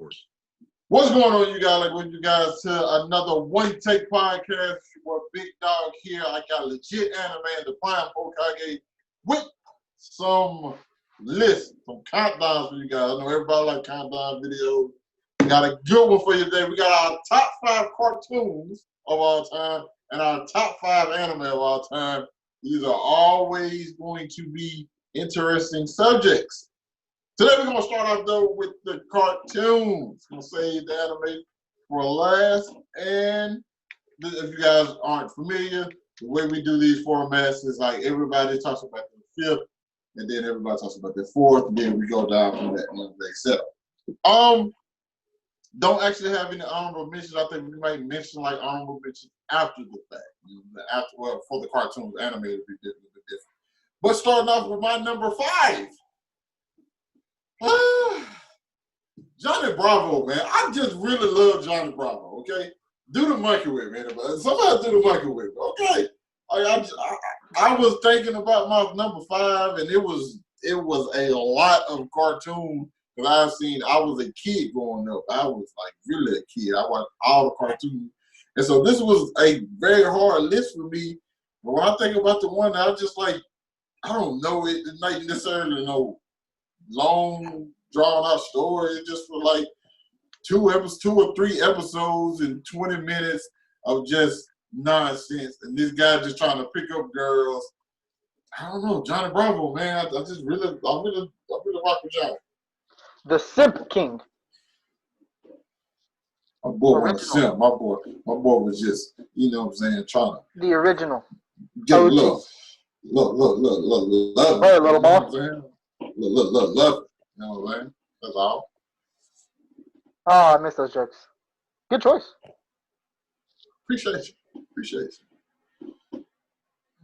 course. What's going on, you guys? Like, when you guys to another One Take podcast. Your big dog here. I got legit anime and the Prime Hokage with some lists, some countdowns for you guys. I know everybody like countdown videos. We got a good one for you today. We got our top 5 cartoons of all time and our top 5 anime of all time. These are always going to be interesting subjects. Today we're going to start off though with the cartoons. I'm going to save the anime for last. And if you guys aren't familiar, the way we do these formats is like everybody talks about the 5th, and then everybody talks about the 4th, and then we go down from that one they settle. Don't actually have any honorable mentions. I think we might mention like honorable mentions after the fact. Well, for the cartoons, animated would be a little bit different. But starting off with my number 5. Johnny Bravo, man. I just really love Johnny Bravo, okay? Do the monkey with me, man. Somebody do the monkey with me, okay? I was thinking about my number 5, and it was a lot of cartoons that I've seen. I was a kid growing up. I was like really a kid. I watched all the cartoons. And so this was a very hard list for me. But when I think about the one that I just like, I don't know, it's not necessarily no long drawn out story, just for like 2 or 3 episodes and 20 minutes of just nonsense, and this guy just trying to pick up girls. I don't know, Johnny Bravo, man. I really rock with Johnny. The Simp King. My boy wasn't a simp. My boy was just, you know what I'm saying, trying to. The original. Get love. Love. Hey, little boy. Love. You know what I'm saying? That's all. Oh, I miss those jokes. Good choice. Appreciate you.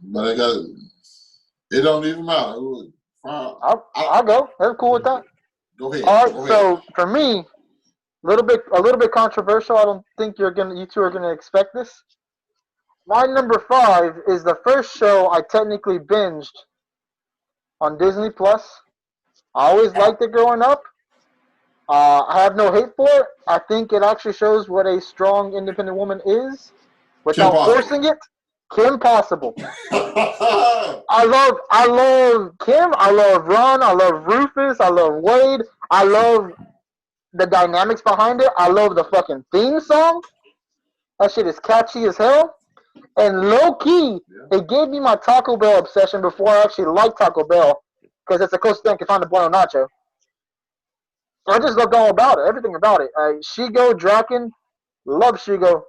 But it don't even matter. I'll go. They're cool with that. Go ahead. All right. So for me, a little bit controversial. I don't think you two are gonna expect this. My number 5 is the first show I technically binged on Disney Plus. I always liked it growing up. I have no hate for it. I think it actually shows what a strong, independent woman is without forcing it. Kim Possible. I love Kim. I love Ron. I love Rufus. I love Wade. I love the dynamics behind it. I love the fucking theme song. That shit is catchy as hell. And low key, it gave me my Taco Bell obsession before I actually liked Taco Bell, because it's the closest thing I can find to Bueno Nacho. I just loved all about it, everything about it. Shigo, Draken, love Shigo.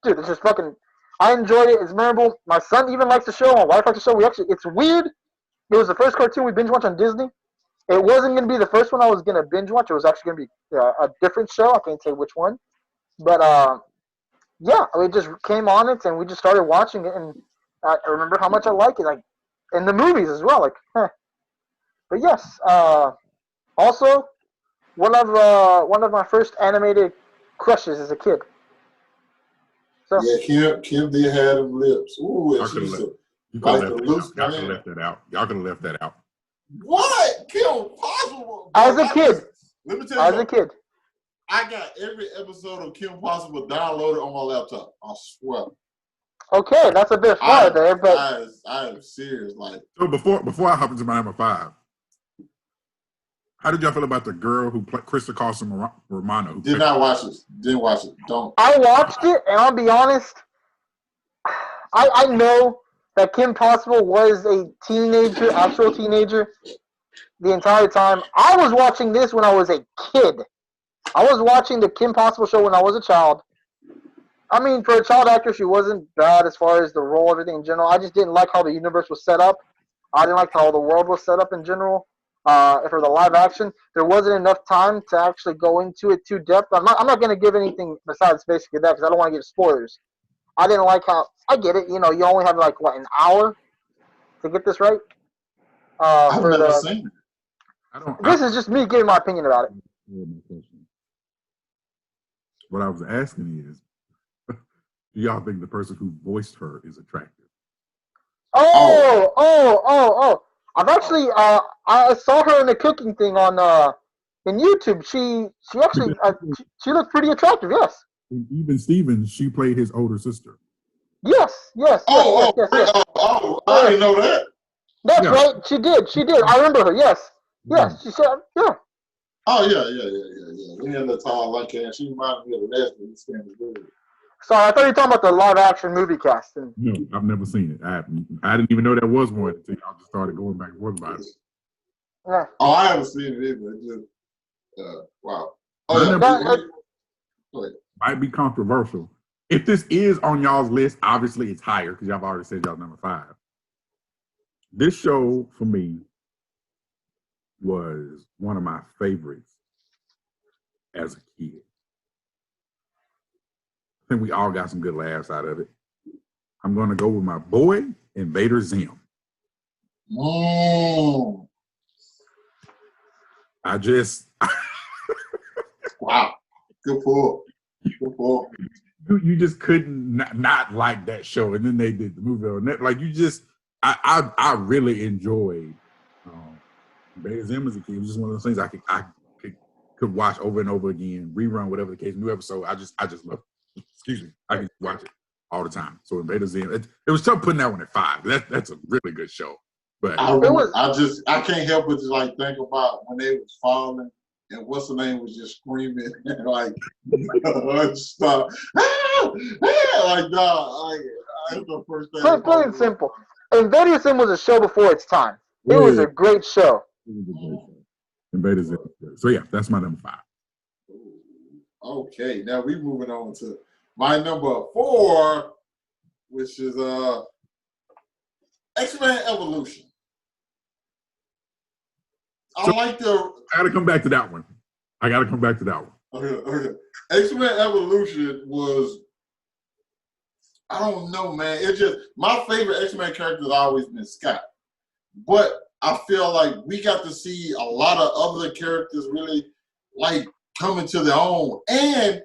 Dude, it's just fucking. I enjoyed it. It's memorable. My son even likes the show. My wife likes the show. It's weird. It was the first cartoon we binge watched on Disney. It wasn't going to be the first one I was going to binge watch. It was actually going to be a different show. I can't say which one. But, yeah, it just came on it, and we just started watching it. And I remember how much I like it. Like, in the movies as well. Like, But yes, also, one of my first animated crushes as a kid. So, yeah, Kim did have them lips. Ooh, and she's y'all could have left that out. Y'all could have left that out. What? Kim Possible? As a kid. Let me tell you. As a kid. I got every episode of Kim Possible downloaded on my laptop. I swear. Okay, that's a bit far there, but I am serious. Like, so before I hop into my number 5, how did y'all feel about the girl who played Krista Carson Romano? Didn't watch it. Don't. I watched it, and I'll be honest. I know that Kim Possible was a teenager, actual teenager, the entire time. I was watching this when I was a kid. I was watching the Kim Possible show when I was a child. I mean, for a child actor, she wasn't bad as far as the role, everything in general. I just didn't like how the universe was set up. I didn't like how the world was set up in general. For the live action, there wasn't enough time to actually go into it too depth. I'm not going to give anything besides basically that, because I don't want to give spoilers. I didn't like how, I get it, you only have like, an hour to get this right? I've never seen it. This is just me giving my opinion about it. What I was asking is, do y'all think the person who voiced her is attractive? Oh! I've actually, I saw her in the cooking thing on in YouTube, she actually she looked pretty attractive. Yes. And even Stevens, she played his older sister. Yes. Yes. Oh, Yes. Yes. Yes. I didn't know that. That's Yeah. right. She did. She did. I remember her. Yes. Yes. She said. Yeah. Oh, yeah. We had that tall like that. She reminded me of the last one. Standing good. Sorry, I thought you were talking about the live action movie cast. And No, I've never seen it. I didn't even know there was one until y'all just started going back and forth about it. yeah. Oh, I haven't seen it either. It just, wow. Oh, My yeah. number Go ahead. might be controversial. If this is on y'all's list, obviously it's higher because y'all have already said y'all number 5. This show for me was one of my favorites as a kid. I think we all got some good laughs out of it. I'm going to go with my boy, Invader Zim. Mm. I just... Wow. Good pull. Good pull. You just couldn't not like that show. And then they did the movie on that. Like, you just... I really enjoyed Invader Zim as a kid. It was just one of those things I could watch over and over again, rerun, whatever the case, new episode. I just love it. Excuse me. I can watch it all the time. So Invader Zim, it was tough putting that one at 5. That's a really good show. But I can't help but to like think about when they was falling and what's the name was just screaming and like stop. Like dog, like that's the first thing. So plain and simple. Invader Zim was a show before its time. It was a great show. Invader Zim. So yeah, that's my number 5. Okay, now we moving on to my number 4, which is X-Men Evolution. I gotta come back to that one. Okay. X-Men Evolution was, I don't know, man. It's just my favorite X-Men character has always been Scott. But I feel like we got to see a lot of other characters really like coming to their own. And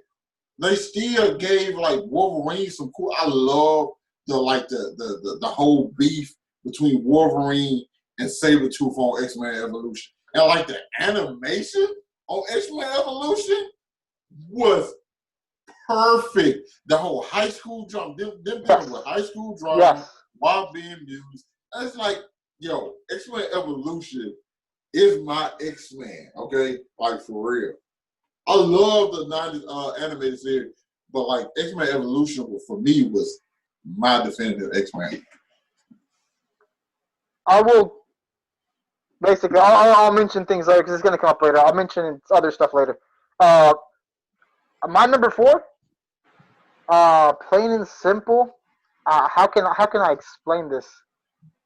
they still gave like Wolverine some cool. I love the whole beef between Wolverine and Sabretooth on X-Men Evolution. And like the animation on X-Men Evolution was perfect. The whole high school drama, them dealing with high school drama while being used. It's like, yo, X-Men Evolution is my X-Men, okay? Like for real. I love the 90s animated series, but like X-Men Evolution for me was my definitive X-Men. I will basically. I'll mention things later because it's gonna come up later. I'll mention other stuff later. My number 4. Plain and simple. How can I explain this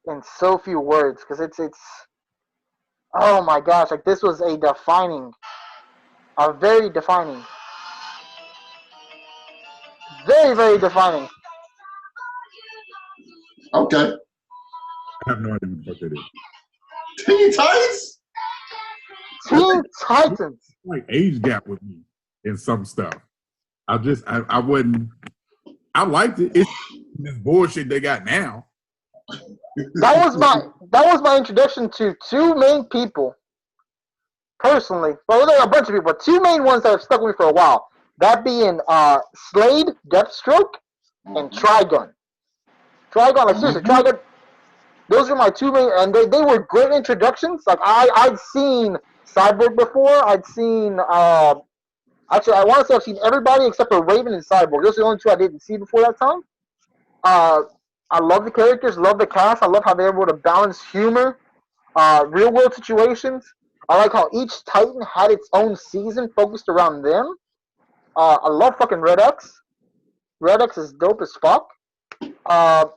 in so few words? Because it's. Oh my gosh! Like this was a very defining, very defining. Okay. I have no idea what the fuck that is. Teen Titans? Teen Titans. Like age gap with me in some stuff. I wasn't. I liked it. It's this bullshit they got now. That was my introduction to 2 main people. Personally, well, there are a bunch of people, but 2 main ones that have stuck with me for a while. That being Slade, Deathstroke, and Trigun. Trigun, like seriously, Trigun. Those are my 2 main, and they were great introductions. Like I'd seen Cyborg before. I'd seen actually I want to say I've seen everybody except for Raven and Cyborg. Those are the only 2 I didn't see before that time. I love the characters, love the cast. I love how they're able to balance humor, real world situations. I like how each Titan had its own season focused around them. I love fucking Red X. Red X is dope as fuck. I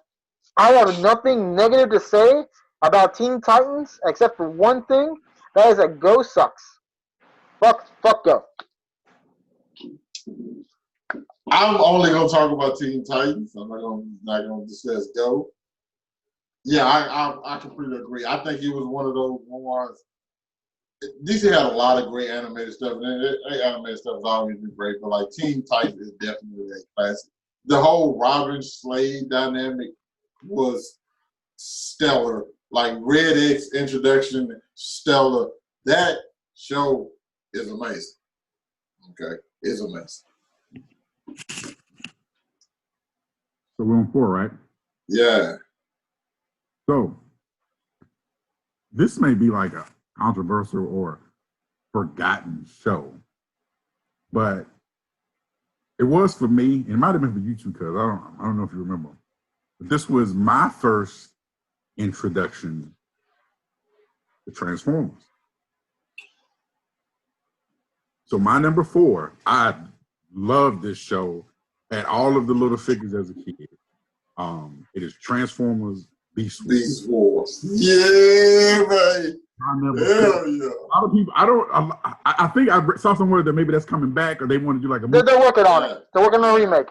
have nothing negative to say about Teen Titans except for one thing. That is that Go sucks. Fuck Go. I'm only gonna talk about Teen Titans. I'm not gonna discuss Go. Yeah, I completely agree. I think it was one of those ones. DC had a lot of great animated stuff, and animated stuff has always been great. But like Teen Titans is definitely a classic. The whole Robin Slade dynamic was stellar. Like Red X introduction, stellar. That show is amazing. Okay, it's amazing. So we're on 4, right? Yeah. So this may be like a controversial or forgotten show, but it was for me, and it might have been for you too, cuz I don't know if you remember. But this was my first introduction to Transformers. So my number 4, I loved this show. Had all of the little figures as a kid. It is Transformers Beast Wars. Beast Wars. Yeah, right. Hell yeah. A lot of people, I think I saw somewhere that maybe that's coming back, or they want to do like a movie. They're working on it. They're working on a remake.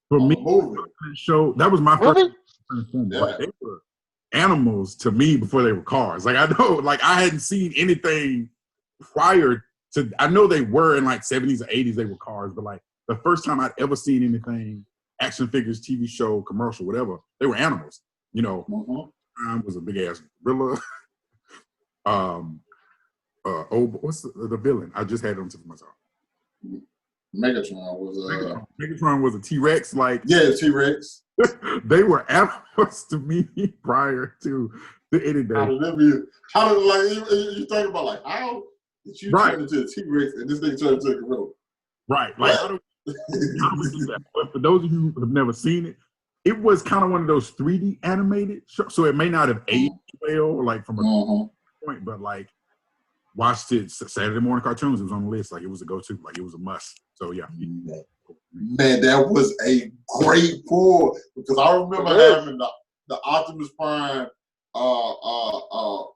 For me, that show, that was my first Transformers. Yeah. Like, they were animals to me before they were cars. Like, I know, like, I hadn't seen anything prior to, I know they were in like 70s or 80s, they were cars, but like the first time I'd ever seen anything, action figures, TV show, commercial, whatever, they were animals. You know, I was a big ass gorilla. What's the villain? I just had it on tip of my tongue. Megatron was a T-Rex. Like, yeah, T-Rex. They were animals to me prior to the any day. How did like you think about like how did you turn into a T-Rex and this thing turned into a gorilla? Right. Like, how do we do that? But for those of you who have never seen it, it was kind of one of those 3D animated shows, so it may not have aged well, like from a point, but like watched it Saturday morning cartoons. It was on the list, like it was a go-to, like it was a must. So yeah, man, that was a great pull because I remember having the Optimus Prime, the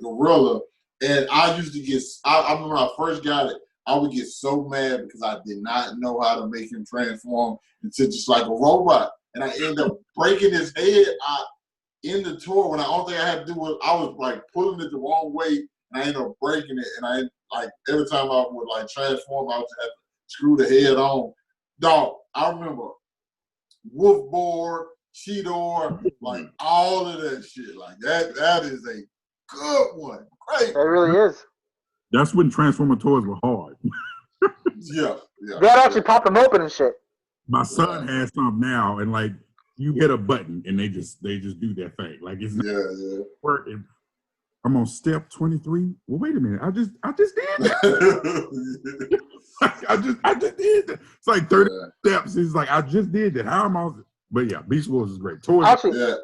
gorilla, and I used to get. I remember when I first got it, I would get so mad because I did not know how to make him transform into just like a robot. And I ended up breaking his head in the tour when the only thing I had to do was I was like pulling it the wrong way and I ended up breaking it. And I like every time I would like transform, I would have to screw the head on. Dog, I remember Wolfboard, Cheetor, like all of that shit. Like that is a good one. Great. It really is. That's when Transformer toys were hard. Yeah. They had actually popped them open and shit. My son has some now, and like you hit a button, and they just do their thing. Like it's not working. I'm on step 23. Well, wait a minute. I just did that. I just did that. It's like 30 steps. It's like I just did that. How am I? But yeah, Beast Wars is great. Toys. Actually,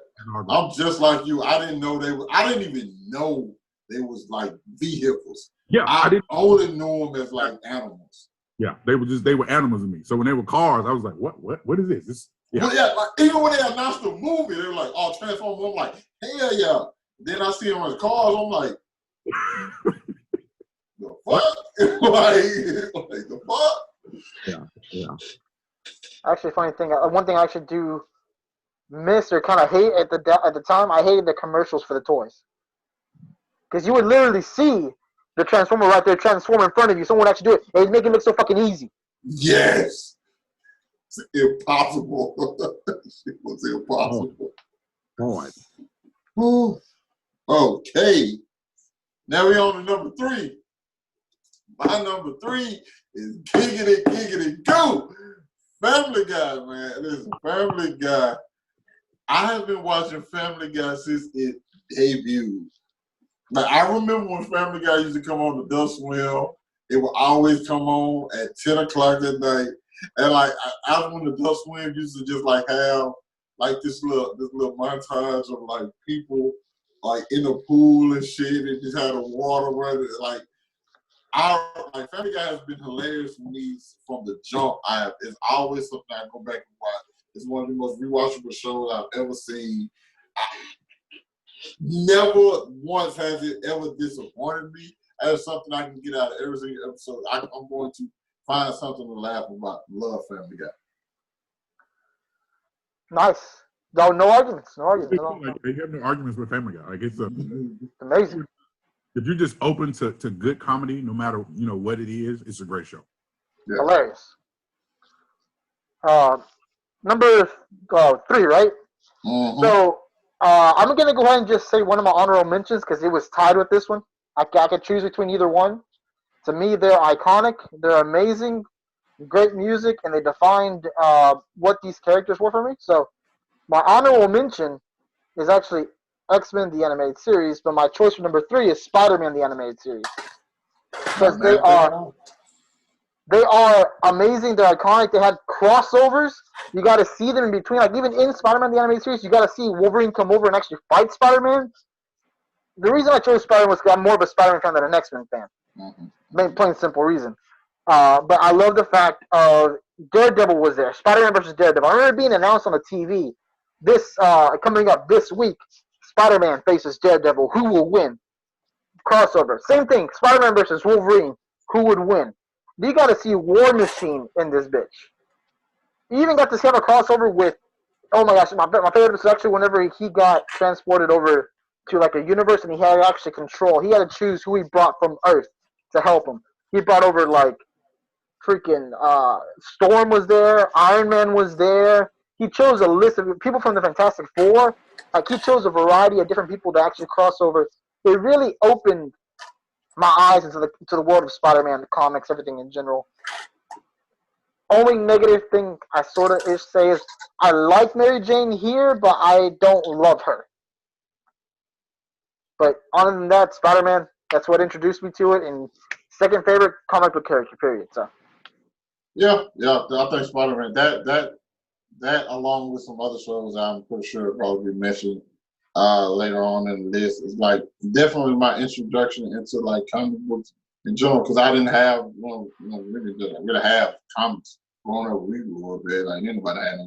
I'm just like you. I didn't know I didn't even know they was like vehicles. Yeah, I only knew them as like animals. Yeah, they were animals to me. So when they were cars, I was like, what is this? This like, even when they announced the movie, they were like, oh, Transformers. I'm like, hell yeah. Then I see them as cars, I'm like, the fuck? like the fuck? Yeah. Actually, funny thing, one thing I actually do miss or kind of hate at the time, I hated the commercials for the toys. Because you would literally see the Transformer right there transform in front of you. Someone would actually do it. They'd make it look so fucking easy. Yes. It's impossible. It was impossible. Oh. Okay. Now we're on to number 3. My number 3 is Giggity Go. Family Guy, man. Listen, Family Guy. I have been watching Family Guy since it debuted. Like, I remember when Family Guy used to come on the Dust Swim. It would always come on at 10 o'clock at night. And like after when the Dust Swim used to just like have like this little montage of like people like in the pool and shit and just had the water running. Like Family Guy has been hilarious for me from the jump. It's always something I go back and watch. It's one of the most rewatchable shows I've ever seen. Never once has it ever disappointed me. As something I can get out of every single episode. I'm going to find something to laugh about. Love Family Guy. Nice. No arguments. No arguments. Like, you have no arguments with Family Guy. Like it's amazing. If you're just open to good comedy, no matter what it is, it's a great show. Yeah. Hilarious. Number 3, right? Mm-hmm. So I'm gonna go ahead and just say one of my honorable mentions because it was tied with this one. I could choose between either one. To me, they're iconic. They're amazing, great music, and they defined what these characters were for me. So my honorable mention is actually X-Men the animated series, but my choice for number 3 is Spider-Man the animated series because Not bad at all. they are amazing. They're iconic. They had crossovers. You got to see them in between. Like even in Spider-Man the animated series, you got to see Wolverine come over and actually fight Spider-Man. The reason I chose Spider-Man was because I'm more of a Spider-Man fan than an X-Men fan. Plain simple reason. But I love the fact of Daredevil was there. Spider-Man versus Daredevil. I remember being announced on the TV. This coming up this week. Spider-Man faces Daredevil. Who will win? Crossover. Same thing. Spider-Man versus Wolverine. Who would win? You got to see War Machine in this bitch. You even got to have a crossover with. Oh my gosh, my favorite was actually whenever he got transported over to like a universe and he had actually control. He had to choose who he brought from Earth to help him. He brought over like freaking Storm was there, Iron Man was there. He chose a list of people from the Fantastic Four. Like he chose a variety of different people to actually cross over. It really opened my eyes into the world of Spider-Man, the comics, everything in general. Only negative thing I sort of ish say is I like Mary Jane here, but I don't love her. But other than that, Spider-Man, that's what introduced me to it, and second favorite comic book character, period. So. Yeah, I think Spider-Man, that along with some other shows I'm pretty sure will probably be mentioned later on in the list is like definitely my introduction into like comic books in general because I didn't have really have comics growing up. We grew up there like anybody had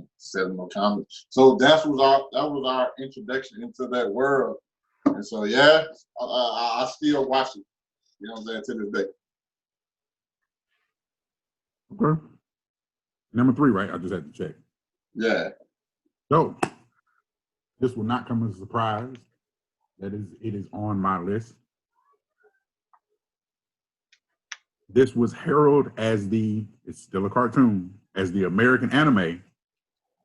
no comics, so that was our introduction into that world, and so yeah, I still watch it. You know what I'm saying to this day. Okay. Number 3, right? I just had to check. Yeah. So this will not come as a surprise. It is on my list. This was heralded as it's still a cartoon, as the American anime,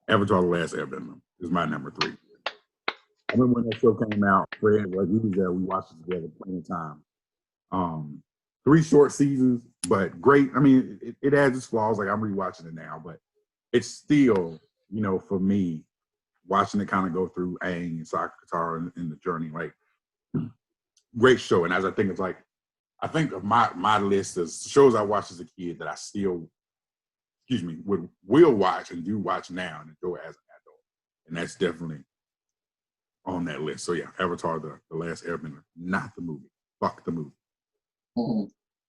Avatar The Last Airbender is my number 3. I remember when that show came out, Fred, like we was there, we watched it together plenty of time. 3 short seasons, but great. I mean, it has its flaws, like I'm rewatching it now, but it's still, for me, watching it kind of go through Aang and Sakatara in the journey, like great show. And as I think of my list of shows I watched as a kid that I still, will watch and do watch now and enjoy as an adult. And that's definitely on that list. So yeah, Avatar, the Last Airbender, not the movie. Fuck the movie. Mm-hmm.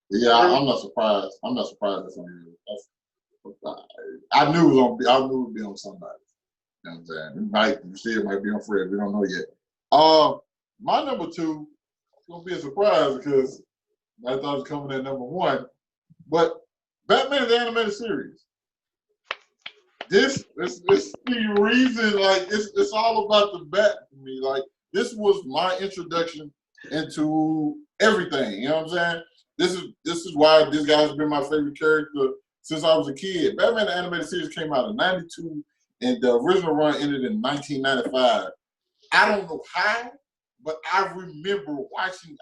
Yeah, I'm not surprised. That's on you. I knew it would be on somebody. You know what I'm saying? It might be on Fred. We don't know yet. My number 2 is gonna be a surprise because I thought it was coming at number 1. But Batman the animated series. This the reason, like it's all about the bat for me. Like this was my introduction into everything. You know what I'm saying? This is why this guy's been my favorite character since I was a kid. Batman the animated series came out in '92, and the original run ended in 1995. I don't know how, but I remember watching.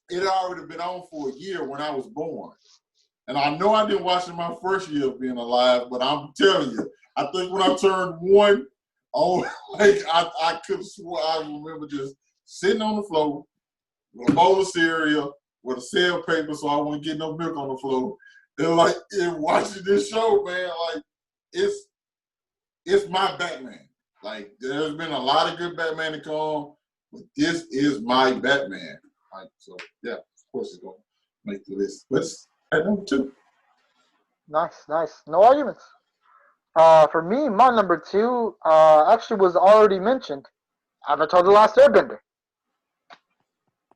It had already been on for a year when I was born. And I know I didn't watch it my first year of being alive, but I'm telling you, I think when I turned 1, I could have swore I remember just sitting on the floor with a bowl of cereal with a cell paper so I wouldn't get no milk on the floor. And watching this show, man, like it's my Batman. Like there's been a lot of good Batman to come, but this is my Batman. Like so, yeah, of course it's gonna make the list. But at number 2. Nice. No arguments. For me, my number 2 actually was already mentioned. Avatar: The Last Airbender.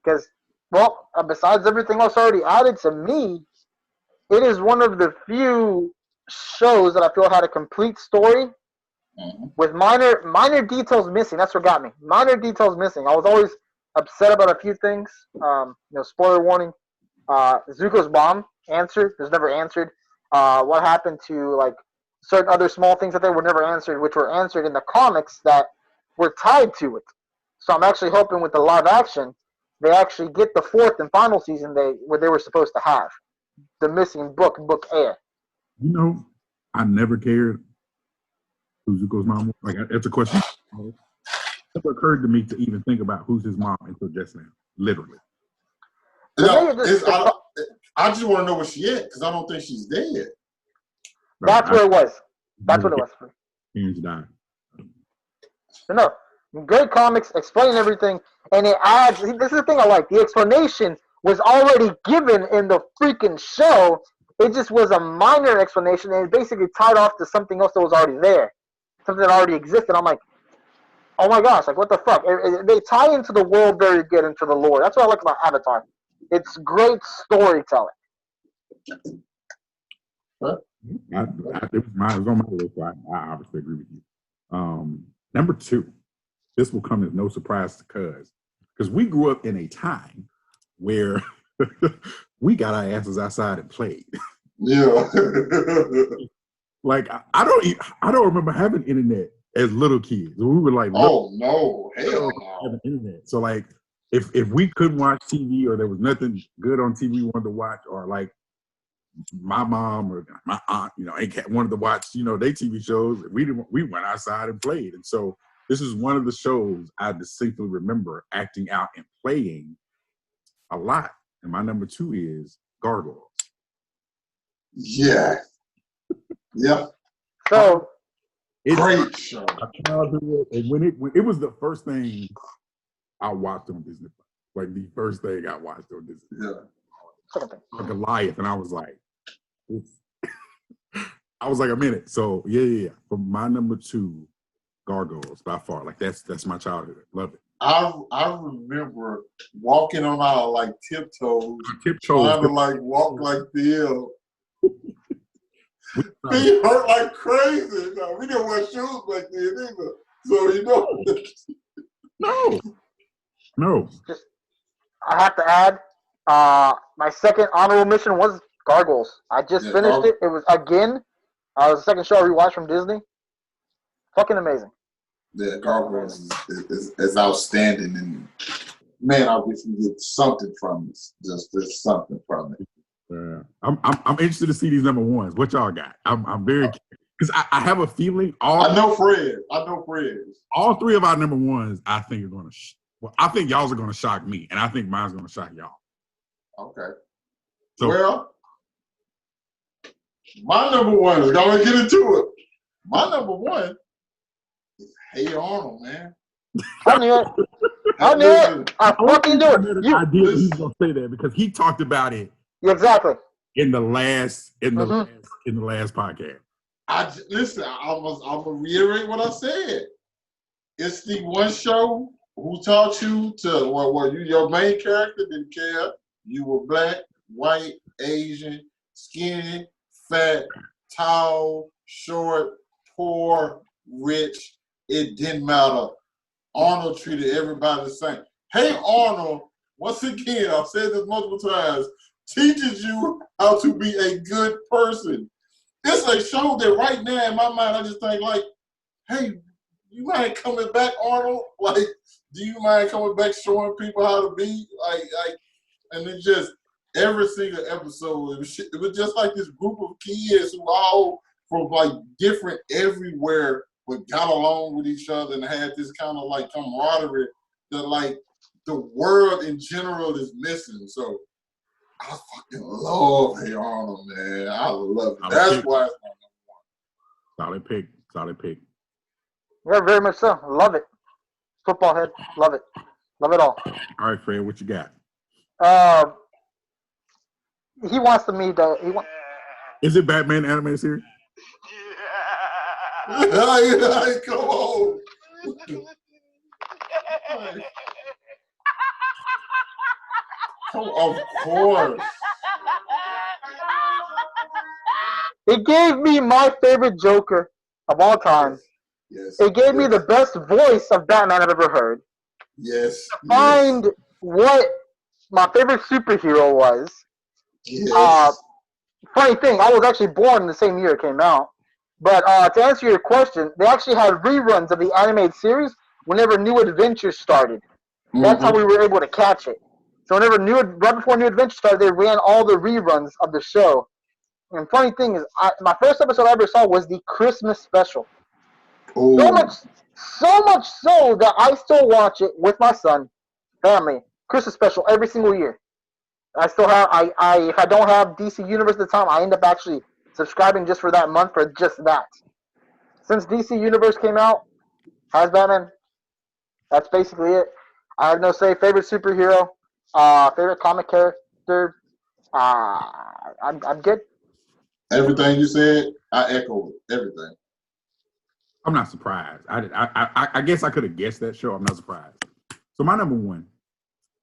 Because, besides everything else already added to me, it is one of the few shows that I feel had a complete story with minor details missing. That's what got me. Minor details missing. I was always upset about a few things. Spoiler warning. Zuko's bomb was never answered. What happened to like certain other small things that they were never answered, which were answered in the comics that were tied to it. So I'm actually hoping with the live action they actually get the fourth and final season where they were supposed to have the missing book Air. You know, I never cared who Zuko's mom was. Like, that's a question. It never occurred to me to even think about who's his mom until just now. Literally. No, I just want to know where she is because I don't think she's dead. That's where it was. That's what it was. Parents died. No, great comics, explain everything, and it adds. This is the thing I like. The explanation was already given in the freaking show. It just was a minor explanation, and it basically tied off to something else that was already there, something that already existed. I'm like, oh my gosh, like what the fuck? They tie into the world very good, into the lore. That's what I like about Avatar. It's great storytelling. It was on my list, so I obviously agree with you. Number 2, this will come as no surprise to Cuz, because we grew up in a time where we got our asses outside and played. Yeah. Like I don't remember having internet as little kids. We were like, oh no, hell no. Having internet. So like, if we couldn't watch TV or there was nothing good on TV we wanted to watch, or like my mom or my aunt, wanted to watch, their TV shows, we went outside and played. And so this is one of the shows I distinctly remember acting out and playing a lot. And my number 2 is Gargoyles. Yeah. Yeah. So great show. And when it was the first thing I watched on Disney, like the first thing I watched on Disney. Yeah. Goliath, and I was like, a minute. So yeah. For my number 2, Gargoyles by far. Like that's my childhood. Love it. I remember walking on our tiptoes, trying to walk like the Feet hurt like crazy. No, we didn't wear shoes back then either. So No. Just, I have to add, my second honorable mention was Gargoyles. I just finished it. It was the second show I rewatched from Disney. Fucking amazing. Yeah, Gargoyles is outstanding, and man, I wish we get something from this. Just something from it. I'm interested to see these number 1s. What y'all got? I'm very, because I have a feeling I know Fred. All 3 of our number 1s, I think are going to. I think y'all's are going to shock me, and I think mine's going to shock y'all. Okay. So, well, my number 1 is going to get into it. My number 1 is Hey Arnold, man. I knew it. I fucking knew it. I did. He's going to say that because he talked about it. Exactly. In the last podcast. Listen. I'm gonna reiterate what I said. It's the one show who taught you to your main character didn't care. You were black, white, Asian, skinny, fat, tall, short, poor, rich. It didn't matter. Arnold treated everybody the same. Hey Arnold, once again, I've said this multiple times, teaches you how to be a good person. It's a show that right now in my mind, I just think hey, you mind coming back, Arnold? Do you mind coming back showing people how to be? And it's just every single episode, it was just like this group of kids who all from different everywhere, but got along with each other and had this kind of camaraderie that the world in general is missing. So I fucking love Hey Arnold, man. I love it. That's why it's my number 1. Solid pick. Yeah, very much so. Love it. Football head. Love it. Love it all. All right, Fred, what you got? He wants to meet Is it Batman animated series? Yeah. Come on. Of course. It gave me my favorite Joker of all time. Yes. It gave me the best voice of Batman I've ever heard. Yes. Find what my favorite superhero was. Yes. Funny thing, I was actually born in the same year it came out. But to answer your question, they actually had reruns of the animated series whenever New Adventures started. That's how we were able to catch it. So whenever right before New Adventure started, they ran all the reruns of the show. And funny thing is, my first episode I ever saw was the Christmas special. So Oh, much so that I still watch it with my son, family, Christmas special every single year. I still have if I don't have DC Universe at the time, I end up actually subscribing just for that month for just that. Since DC Universe came out, has Batman. That's basically it. I have no say. Favorite superhero, favorite comic character. I'm good. everything you said, I echo it. Everything. I'm not surprised. I guess I could have guessed that show. I'm not surprised. So my number one,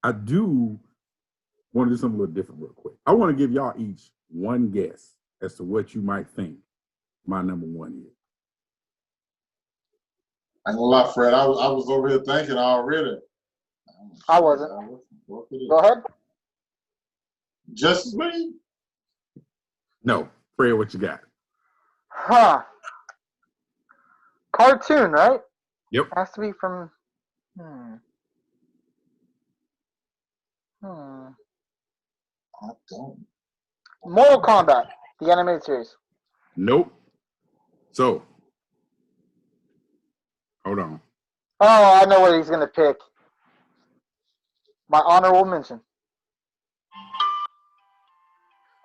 I do want to do something a little different real quick. I want to give y'all each one guess as to what you might think my number one is. I ain't gonna lie, Fred. I was over here thinking already. I wasn't. Go ahead. Justice League? No, Fred, what you got? Huh. Cartoon, right? Yep. Has to be from. I don't. Mortal Kombat, the animated series. Nope. So, hold on. Oh, I know what he's gonna pick. My honorable mention.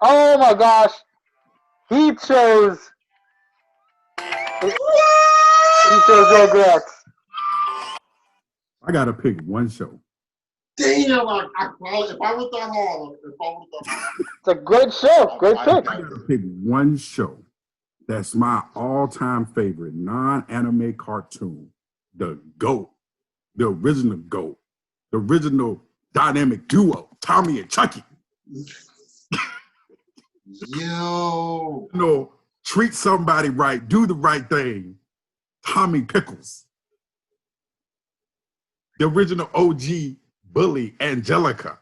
Oh my gosh, he chose. He chose Rugrats. I gotta pick one show. Damn! I probably, if I was that hard, It's a great show. Great pick. I gotta pick one show that's my all-time favorite non-anime cartoon. The GOAT, the original GOAT, the original dynamic duo, Tommy and Chucky. Yo. You know, treat somebody right, do the right thing. Tommy Pickles. The original OG bully, Angelica.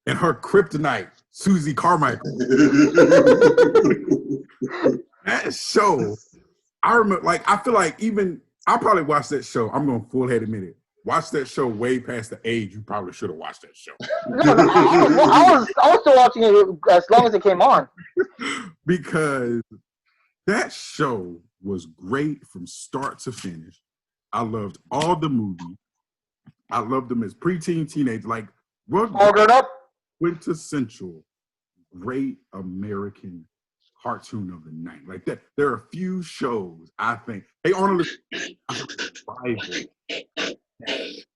And her kryptonite, Susie Carmichael. That show, I remember, like, I feel like even, I probably watched that show, I'm going to full head admit it. Watch that show way past the age you probably should have watched that show. No, I was still watching it as long as it came on. Because that show was great from start to finish. I loved all the movies. I loved them as preteen, teenage, like All grown up. quintessential great American cartoon of the night. Like that, there are a few shows I think. Hey, Arnold, Bible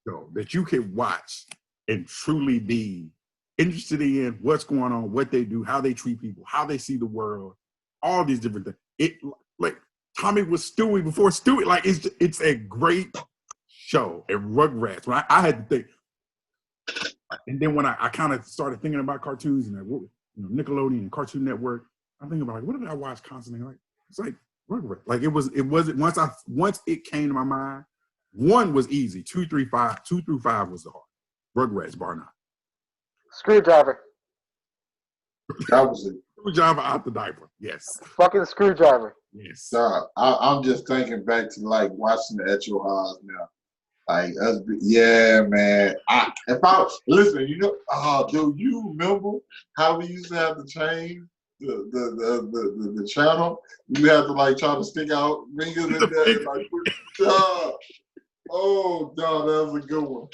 show that you can watch and truly be interested in what's going on, what they do, how they treat people, how they see the world, all these different things. It like Tommy was Stewie before Stewie. Like it's a great show. And Rugrats. When I had to think, and then when I kind of started thinking about cartoons and Nickelodeon and Cartoon Network, I'm thinking about like, what did I watch constantly? Like it's like Rugrats. Like it wasn't once it came to my mind. One was easy. 2 through 5 was the hard. Rugrats, bar none. Screwdriver. That was it. Screwdriver out the diaper. Yes. Fucking Screwdriver. Yes. I'm just thinking back to like watching it at your house now. Like us, yeah, man. Listen, do you remember how we used to have to change the channel? You had to like try to stick out fingers and that. Like, oh, no, that was a good one.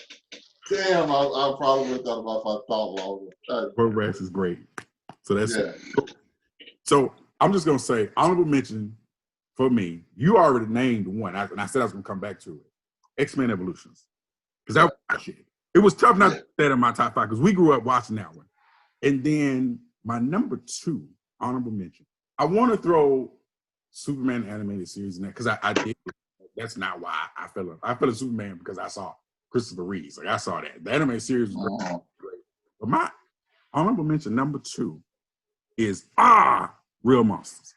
Damn, I probably would have thought about if I thought longer. Rugrats is great. So that's it. So I'm just gonna say honorable mention for me. You already named one, and I said I was gonna come back to it. X-Men Evolutions, because that was my shit. It was tough not to put that in my top 5 because we grew up watching that one. And then my number 2 honorable mention. I want to throw Superman animated series in there because I did. That's not why I fell in Superman because I saw Christopher Reeves. Like I saw that. The animated series was great. But my honorable mention number 2 is Real Monsters.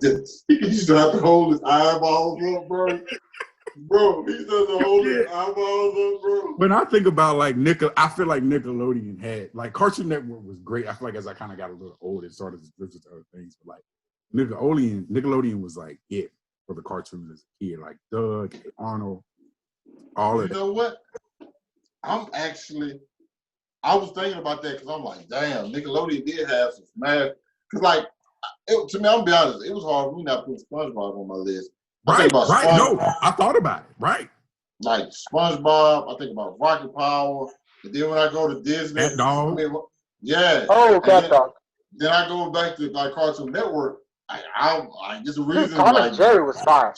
He used to have to hold his eyeballs up, bro. Bro, he used to have to hold his eyeballs up, bro. When I think about like I feel like Nickelodeon had like Cartoon Network was great. I feel like as I kind of got a little older, it started to drift to other things. But like Nickelodeon was like it for the cartoons as a kid, like Doug, Arnold, all of that. You know what? I was thinking about that because I'm like, damn, Nickelodeon did have some smash. Because like, to me, I'm gonna be honest, it was hard for me not putting SpongeBob on my list. I think about right. No, I thought about it. Right. Like SpongeBob, I think about Rocket Power, and then when I go to Disney, Cat Dog. I mean, yeah. Oh, Cat Dog. Then I go back to like Cartoon Network. I just a reason. Tom like, and Jerry was fire.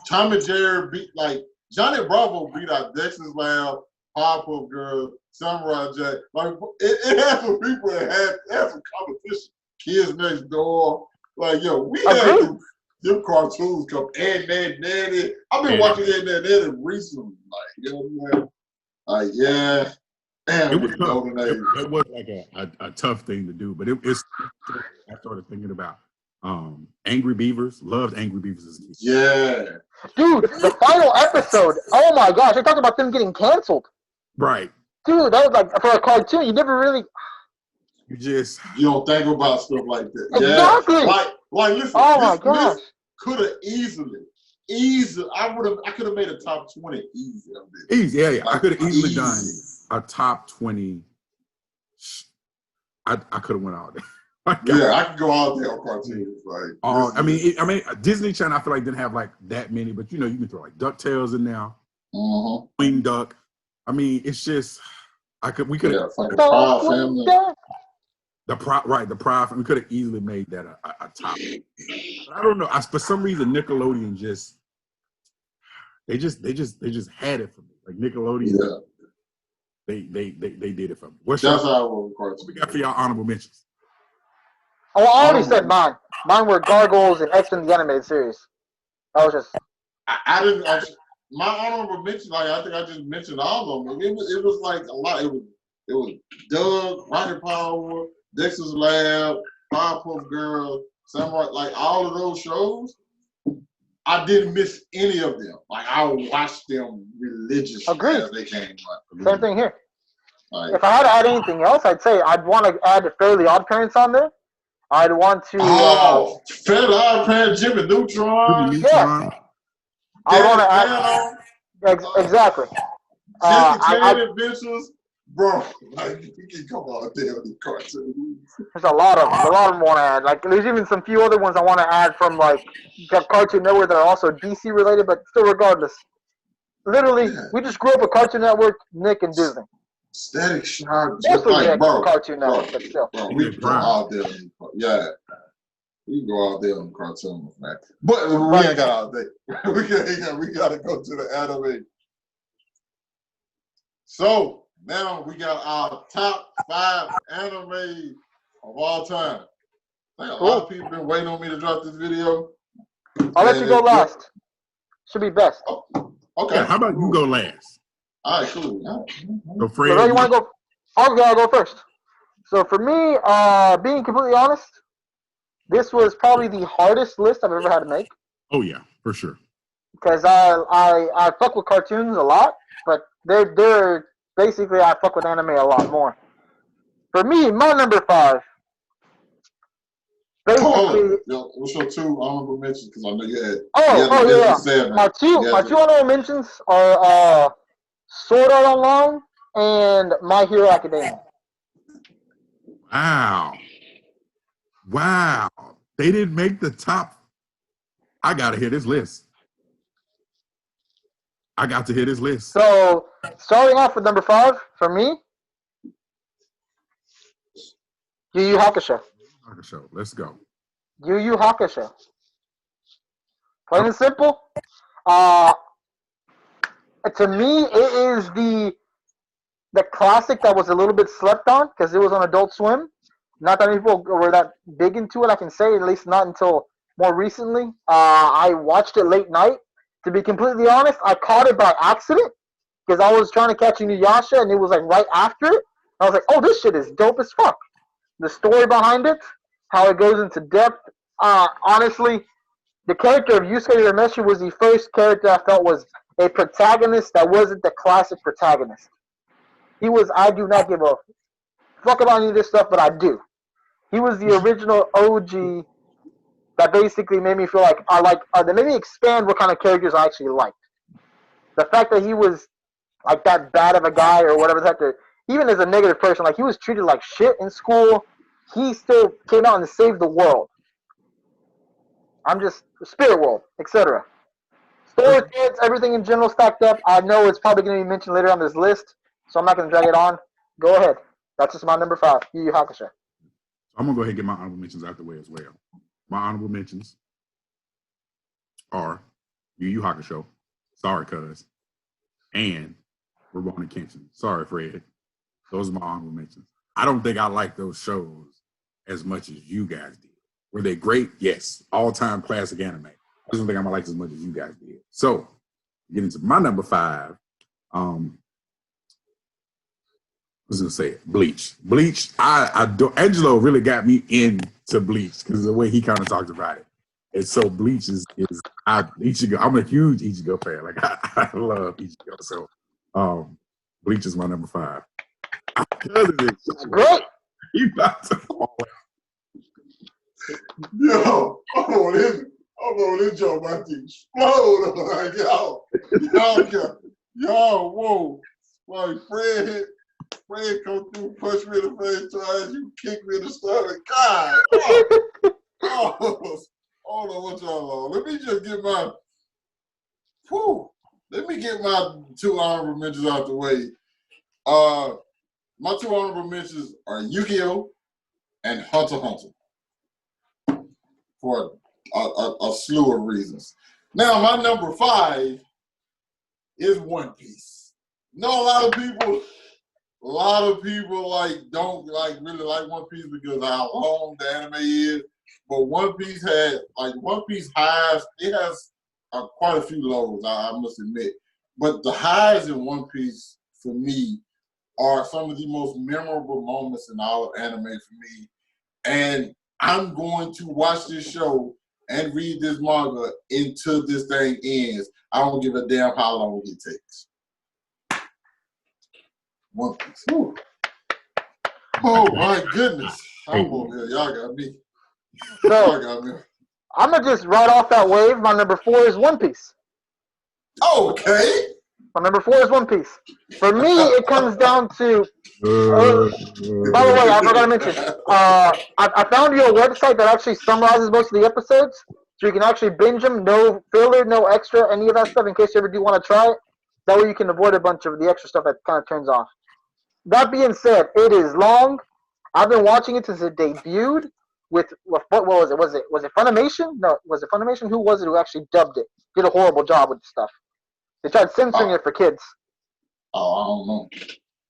Tom and Jerry beat like Johnny Bravo beat out Dexter's Lab, Powerpuff Girls, Samurai Jack. Like it had some people that had some competition. Kids Next Door. Like yo, we had them cartoons come Ed, Ned, Nanny. I've been watching Ed, Ned, Nanny recently. Like you know what I'm saying? Like yeah. Damn, it was tough. It was like a tough thing to do, but it's. I started thinking about Angry Beavers. Loved Angry Beavers as a kid. Yeah, dude, the final episode. Oh my gosh, they talked about them getting canceled. Right, dude. That was like for a cartoon. You never really. You don't think about stuff like that. Exactly. Yeah. Like listen. Oh my gosh. Could have easily. I could have made a top 20 easy. Easy, yeah. Like, I could have easily done a top 20. I could have went out there. Yeah, I could go out there on cartoons. Like, I mean, Disney Channel. I feel like didn't have like that many, but you can throw like DuckTales in there, Wing Duck. I mean, it's just we could have like the Proud Family. The Proud Family. We could have easily made that a top. I don't know. For some reason, Nickelodeon they just had it for me. Like Nickelodeon. Yeah. They did it for me. That's how we got for y'all honorable mentions. Oh, I already said mine. Mine were Gargoyles and X-Men the Animated Series. That was just. I didn't actually. My honorable mention, like I think I just mentioned all of them. It was like a lot. It was Doug, Rocket Power, Dexter's Lab, Powerpuff Girls, Samurai. Like all of those shows, I didn't miss any of them. Like I watched them religiously as they came out. Same thing here. Like, if I had to add anything else, I'd say I'd want to add Fairly Odd Parents on there. I'd want to. Fairly Odd Parents, Jimmy Neutron. Yeah. I want to add. Exactly. Jackie Adventures, bro. Like you can come out there with the cartoons. There's a lot of them. I want to add. Like there's even some few other ones I want to add from like Cartoon Network that are also DC related, but still regardless. Literally, we just grew up with Cartoon Network, Nick, and Disney. Static Shock, like, Cartoon Network, but still. Bro, we can go out there. Yeah. We can go out there on cartoons, man. But we ain't got all day. we got to go to the anime. So, now we got our top 5 anime of all time. I think a lot of people been waiting on me to drop this video. I'll let you go last. Should be best. Oh, okay. Yeah, how about you go last? All right, cool. So Fred, you want to go? I'll go first. So for me, being completely honest, this was probably the hardest list I've ever had to make. Oh yeah, for sure. Because I fuck with cartoons a lot, but they're basically I fuck with anime a lot more. For me, my number 5. Basically, what's your 2 honorable mentions? Because I know you had. Yeah. My two honorable mentions are Sword Art Online and My Hero Academia. Wow. They didn't make the top. I got to hear this list. I got to hear this list. So, starting off with number 5, for me, Yu Yu Hakusho. Let's go. Yu Yu Hakusho. Plain and simple. To me, it is the classic that was a little bit slept on because it was on Adult Swim. Not that many people were that big into it, I can say, at least not until more recently. I watched it late night. To be completely honest, I caught it by accident because I was trying to catch Inuyasha and it was like right after it. I was like, oh, this shit is dope as fuck. The story behind it, how it goes into depth. Honestly, the character of Yusuke Urameshi was the first character I felt was a protagonist that wasn't the classic protagonist. He was, I do not give a fuck about any of this stuff, but I do. He was the original OG that basically made me feel like that made me expand what kind of characters I actually liked. The fact that he was like that bad of a guy or whatever the heck. Even as a negative person, like he was treated like shit in school. He still came out and saved the world. I'm just spirit world, etc. Story threads, everything in general stacked up. I know it's probably going to be mentioned later on this list, so I'm not going to drag it on. Go ahead. That's just my number 5. Yu Yu Hakusho. I'm gonna go ahead and get my honorable mentions out the way as well. My honorable mentions are Yu Yu Hakusho, sorry cuz, and Rurouni Kenshin. Sorry, Fred. Those are my honorable mentions. I don't think I like those shows as much as you guys did. Were they great? Yes. All-time classic anime. I just don't think I'm gonna like it as much as you guys did. So, get into my number 5. I was gonna say it. Bleach. Bleach. I do. Angelo really got me into Bleach because of the way he kind of talked about it. And so Bleach is Ichigo. I'm a huge Ichigo fan. Like I love Ichigo. So Bleach is my number 5. Great. You got to fall out. Yo, I'm on this joke about to explode. Like, yo, whoa. Like Fred come through, punch me in the face twice, you kick me in the stomach. God. I don't know what y'all on. Let me get my 2 honorable mentions out the way. My 2 honorable mentions are Yu-Gi-Oh! And Hunter x Hunter for a slew of reasons. Now, my number 5 is One Piece. No, a lot of people like don't like really like One Piece because of how long the anime is. But One Piece highs. It has quite a few lows, I must admit. But the highs in One Piece for me are some of the most memorable moments in all of anime for me. And I'm going to watch this show and read this manga until this thing ends. I don't give a damn how long it takes. One Piece. Whew. Oh my goodness. I'm over here. Y'all got me. So, I'm going to just ride off that wave. My number 4 is One Piece. Okay. My number 4 is One Piece. For me, it comes down to. By the way, I forgot to mention. I found you a website that actually summarizes most of the episodes, so you can actually binge them, no filler, no extra, any of that stuff. In case you ever do want to try it, that way you can avoid a bunch of the extra stuff that kind of turns off. That being said, it is long. I've been watching it since it debuted. What was it? Was it Funimation? No, was it Funimation? Who was it who actually dubbed it? Did a horrible job with the stuff. They tried censoring it for kids. Oh, I don't know.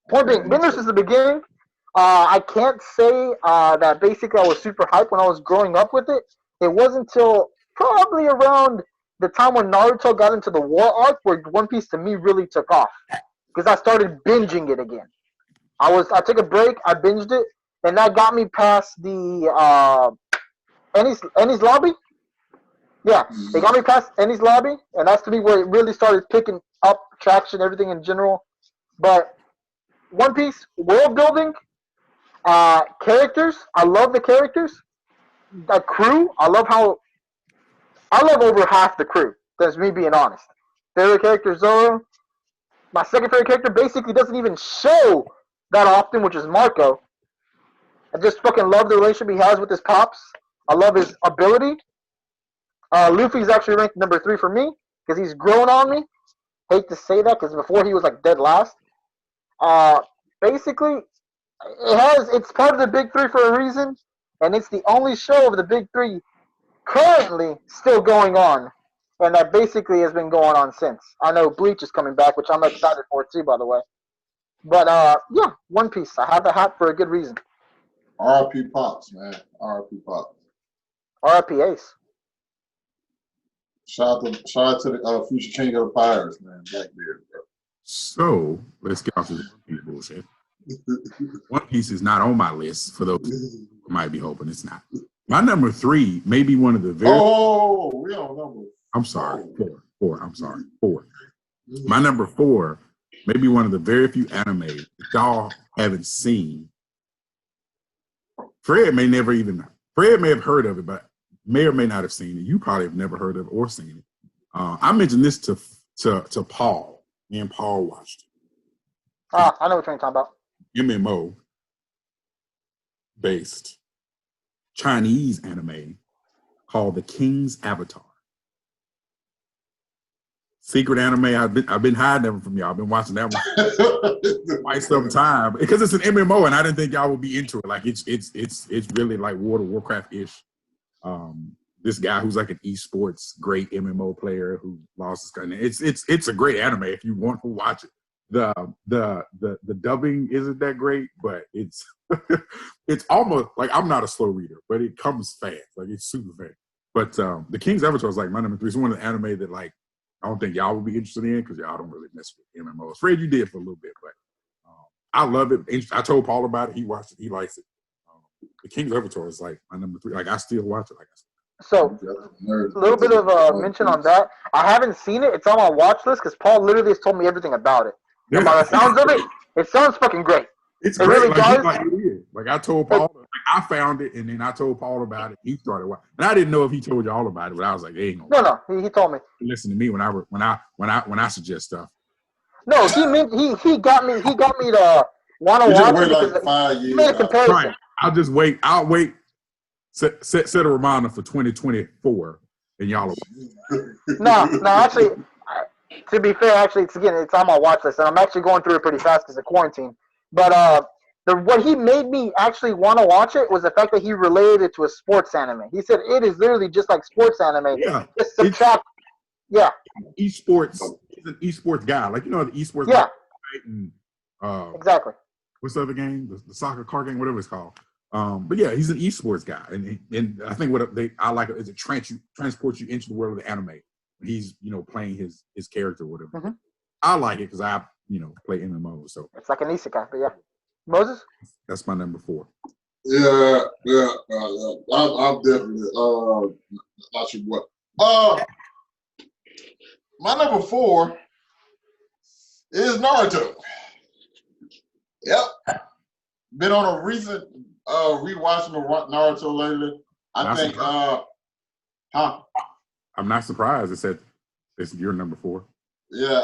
Point being, been there since the beginning. I can't say that basically I was super hyped when I was growing up with it. It wasn't until probably around the time when Naruto got into the war arc where One Piece to me really took off. Because I started binging it again. I took a break, I binged it, and that got me past the Eni's Lobby. Yeah, it got me past Eni's Lobby, and that's to me where it really started picking up traction, everything in general. But One Piece, world building, characters, I love the characters. The crew, I love over half the crew. That's me being honest. Favorite character, Zoro. My second favorite character basically doesn't even show that often, which is Marco. I just fucking love the relationship he has with his pops. I love his ability. Luffy's actually ranked number 3 for me because he's grown on me. Hate to say that because before he was like dead last. Basically, it's part of the big 3 for a reason, and it's the only show of the big 3 currently still going on, and that basically has been going on since. I know Bleach is coming back, which I'm excited for too, by the way. But yeah, One Piece. I have the hat for a good reason. R.I.P. Pops, man. R.I.P. Pops. R.I.P. Ace. Shout out to the future king of the pirates, man. Blackbeard, bro. So let's get off this One Piece bullshit. One Piece is not on my list for those who might be hoping it's not. My number 3 may be one of the very. Oh, we don't know. I'm sorry, 4. I'm sorry, 4. My number 4 may be one of the very few anime that y'all haven't seen. Fred may have heard of it, but may or may not have seen it. You probably have never heard of it or seen it. I mentioned this to Paul. Me and Paul watched it. I know what you're talking about. MMO based Chinese anime called The King's Avatar. Secret anime. I've been hiding them from y'all. I've been watching that one quite some time because it's an MMO, and I didn't think y'all would be into it. Like it's really like World of Warcraft ish. This guy who's like an esports great MMO player who lost his gun. It's a great anime if you want to watch it. The dubbing isn't that great, but it's it's almost like I'm not a slow reader, but it comes fast. Like it's super fast. But The King's Avatar is like my number 3. It's one of the anime that like I don't think y'all would be interested in because y'all don't really mess with MMOs. Afraid you did for a little bit, but I love it. I told Paul about it. He watched it. He likes it. The King's Avatar is like my number 3. Like I still watch it. Like so a little bit of mention on that. I haven't seen it. It's on my watch list because Paul literally has told me everything about it. And by the sounds of it, it sounds fucking great. It's great. Really does. It is. Like I told Paul, I found it, and then I told Paul about it. He started watching, and I didn't know if he told you all about it, but I was like, "Hey, no, he told me. Listen to me when I suggest stuff." No, he got me to want to watch it. Like 5 years. He made a comparison. Right. I'll just wait. I'll wait. Set a reminder for 2024, and y'all. No, actually. To be fair, actually, it's on my watch list, and I'm actually going through it pretty fast because of quarantine. But what he made me actually want to watch it was the fact that he related it to a sports anime. He said it is literally just like sports anime. Yeah. Just subtract. Yeah. Esports. He's an esports guy. Like, you know, the esports guy. And, exactly. What's the other game? The soccer card game, whatever it's called. But yeah, he's an esports guy. And I think what I like is it transports you into the world of the anime. He's, you know, playing his character or whatever. Mm-hmm. I like it because I, you know, play MMOs. So it's like an isekai, but yeah. Moses? That's my number 4. Yeah. I'm definitely not your boy. My number 4 is Naruto. Yep. Been on a recent rewatching of Naruto lately. I think I'm not surprised. It said it's your number 4. Yeah,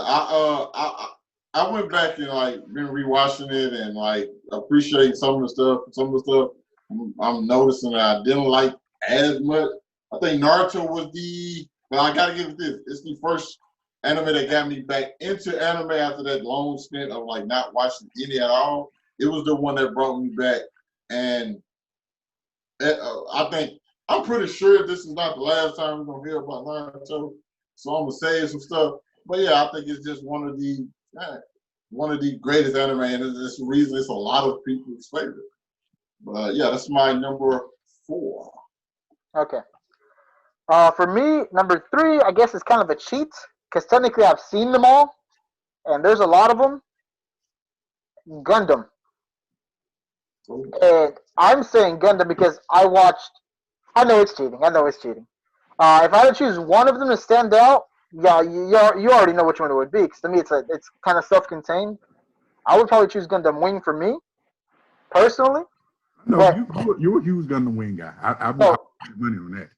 I went back and like been rewatching it and like appreciate some of the stuff. Some of the stuff I'm noticing that I didn't like as much. I think Naruto was but I gotta give it this. It's the first anime that got me back into anime after that long stint of like not watching any at all. It was the one that brought me back, and I'm pretty sure this is not the last time we're gonna hear about Naruto. So I'm gonna say some stuff, but yeah, I think it's just one of the greatest anime, and it's the reason it's a lot of people's favorite. But yeah, that's my number 4. Okay. For me, number 3, I guess is kind of a cheat because technically I've seen them all, and there's a lot of them. Gundam. And I'm saying Gundam because I know it's cheating. If I had to choose one of them to stand out, yeah, you already know which one it would be. Because to me, it's kind of self-contained. I would probably choose Gundam Wing for me, personally. No, you're a huge Gundam Wing guy. I put money on that.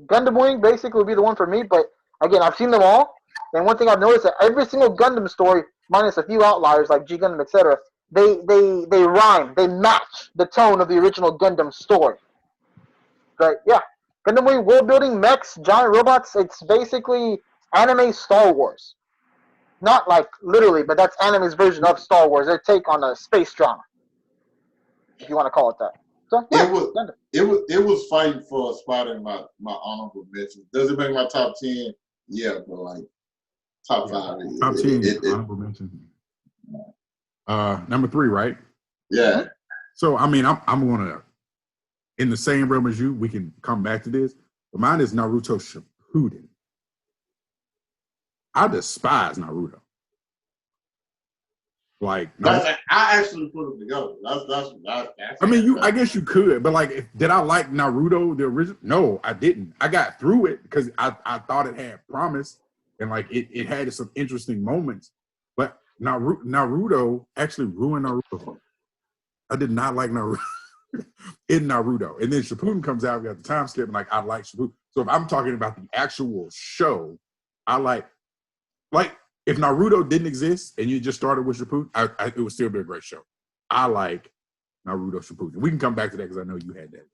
Gundam Wing basically would be the one for me. But again, I've seen them all, and one thing I've noticed that every single Gundam story, minus a few outliers like G Gundam, etc., they rhyme, they match the tone of the original Gundam story. But yeah, Gundam Wing, world building, mechs, giant robots. It's basically anime Star Wars. Not like literally, but that's anime's version of Star Wars. Their take on a space drama, if you want to call it that. So yeah, it was fighting for a spot in my honorable mentions. Does it make my top 10? Yeah, but like top 5. Top 10 honorable mention. Number 3, right? Yeah. So I mean, I'm gonna, in the same realm as you, we can come back to this. But mine is Naruto Shippuden. I despise Naruto. Like, I actually put them together. That's I mean, I guess you could, but like, did I like Naruto the original? No, I didn't. I got through it because I thought it had promise and like it had some interesting moments. But Naruto actually ruined Naruto. I did not like Naruto in Naruto. And then Shippuden comes out, we got the time skip, and like I like Shippuden. So if I'm talking about the actual show, I like if Naruto didn't exist and you just started with Shippuden, it would still be a great show. I like Naruto Shippuden. We can come back to that because I know you had that.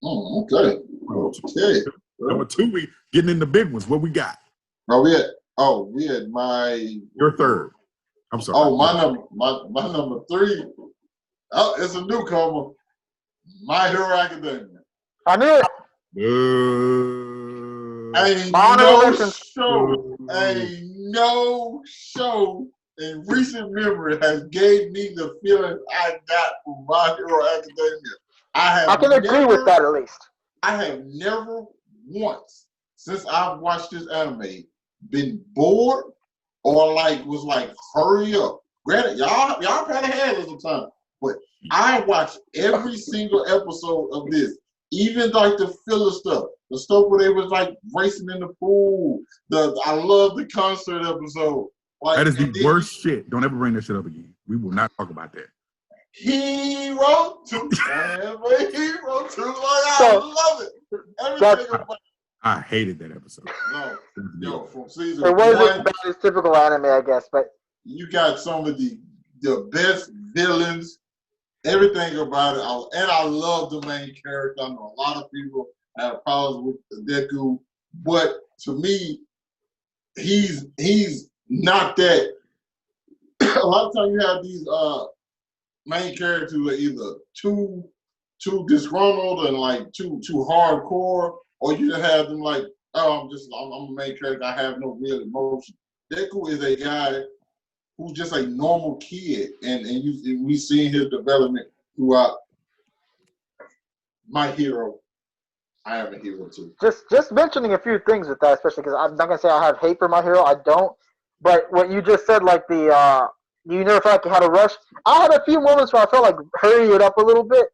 Oh, okay. Okay. Number 2, we getting in the big ones. What we got? We had your third. I'm sorry. Oh, my number 3. Oh, it's a newcomer. My Hero Academia. I knew it. Ain't no show in recent memory has gave me the feeling I got from My Hero Academia. I can agree with that at least. I have never once since I've watched this anime been bored or was like, hurry up. Granted, y'all kind of had it sometimes, but I watched every single episode of this, even like the filler stuff, the stuff where they was like racing in the pool. I love the concert episode. That is the worst shit. Don't ever bring that shit up again. We will not talk about that. Hero 2. Hero 2. I love it. Everything about it. I hated that episode. No, from season it 1. wasn't about as typical anime, I guess, but you got some of the best villains, everything about it. And I love the main character. I know a lot of people have problems with Deku, but to me, he's not that. A lot of times you have these main characters who are either too disgruntled and like too hardcore, or you just have them like, oh, I'm a main character. I have no real emotion. Deku is a guy who's just a normal kid, and we seen his development throughout My Hero. I am a hero too. Just mentioning a few things with that, especially because I'm not gonna say I have hate for My Hero. I don't. But what you just said, like you never felt like you had a rush. I had a few moments where I felt like hurry it up a little bit.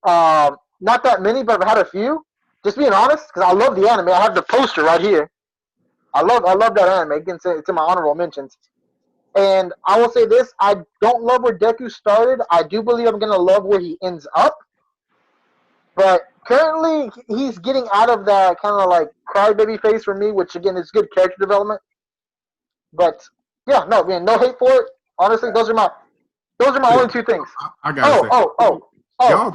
Not that many, but I've had a few. Just being honest, because I love the anime. I have the poster right here. I love that anime. It's in my honorable mentions. And I will say this: I don't love where Deku started. I do believe I'm gonna love where he ends up. But currently, he's getting out of that kind of like crybaby phase for me, which again is good character development. But yeah, no hate for it. Honestly, those are my only 2 things. I gotta say.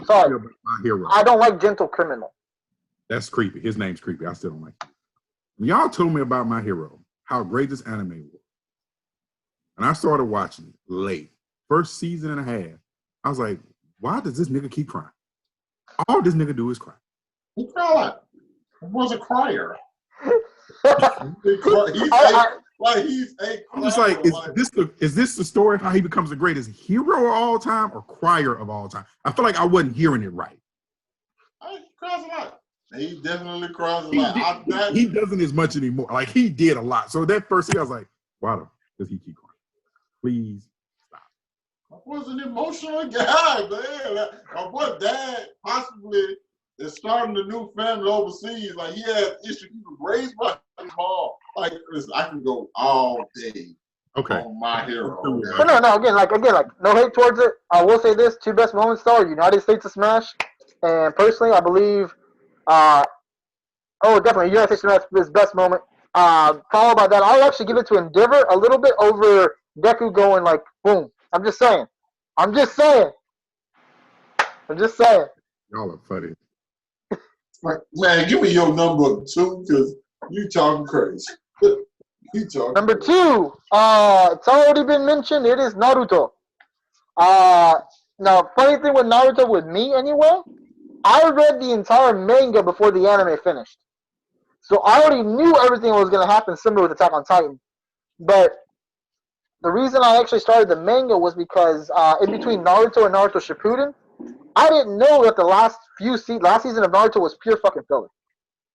Sorry. About My Hero. I don't like Gentle Criminal. That's creepy. His name's creepy. I still don't like it. When y'all told me about My Hero, how great this anime was, and I started watching it late, first season and a half, I was like, why does this nigga keep crying? All this nigga do is cry. He cried. He was a crier. I'm just like, is this the story of how he becomes the greatest hero of all time or crier of all time? I feel like I wasn't hearing it right. He cries a lot. He definitely cries a lot. He doesn't as much anymore. Like, he did a lot. So that first year, I was like, why does he keep crying? Please stop. I was an emotional guy, man. My boy dad possibly is starting a new family overseas. Like, he had issues. He was raised by his mom. Like, listen, I can go all day. Okay. On My Hero. But no, again, no hate towards it. I will say this: 2 best moments though, United States of Smash, and personally, I believe, definitely United States of Smash is best moment. Followed by that, I'll actually give it to Endeavor a little bit over Deku going like boom. I'm just saying. Y'all are funny. Man, give me your number 2 because you talking crazy. Number 2, it's already been mentioned. It is Naruto. Now, funny thing with Naruto, with me anyway, I read the entire manga before the anime finished. So I already knew everything was going to happen similar with Attack on Titan. But the reason I actually started the manga was because in between Naruto and Naruto Shippuden, I didn't know that the last season of Naruto was pure fucking filler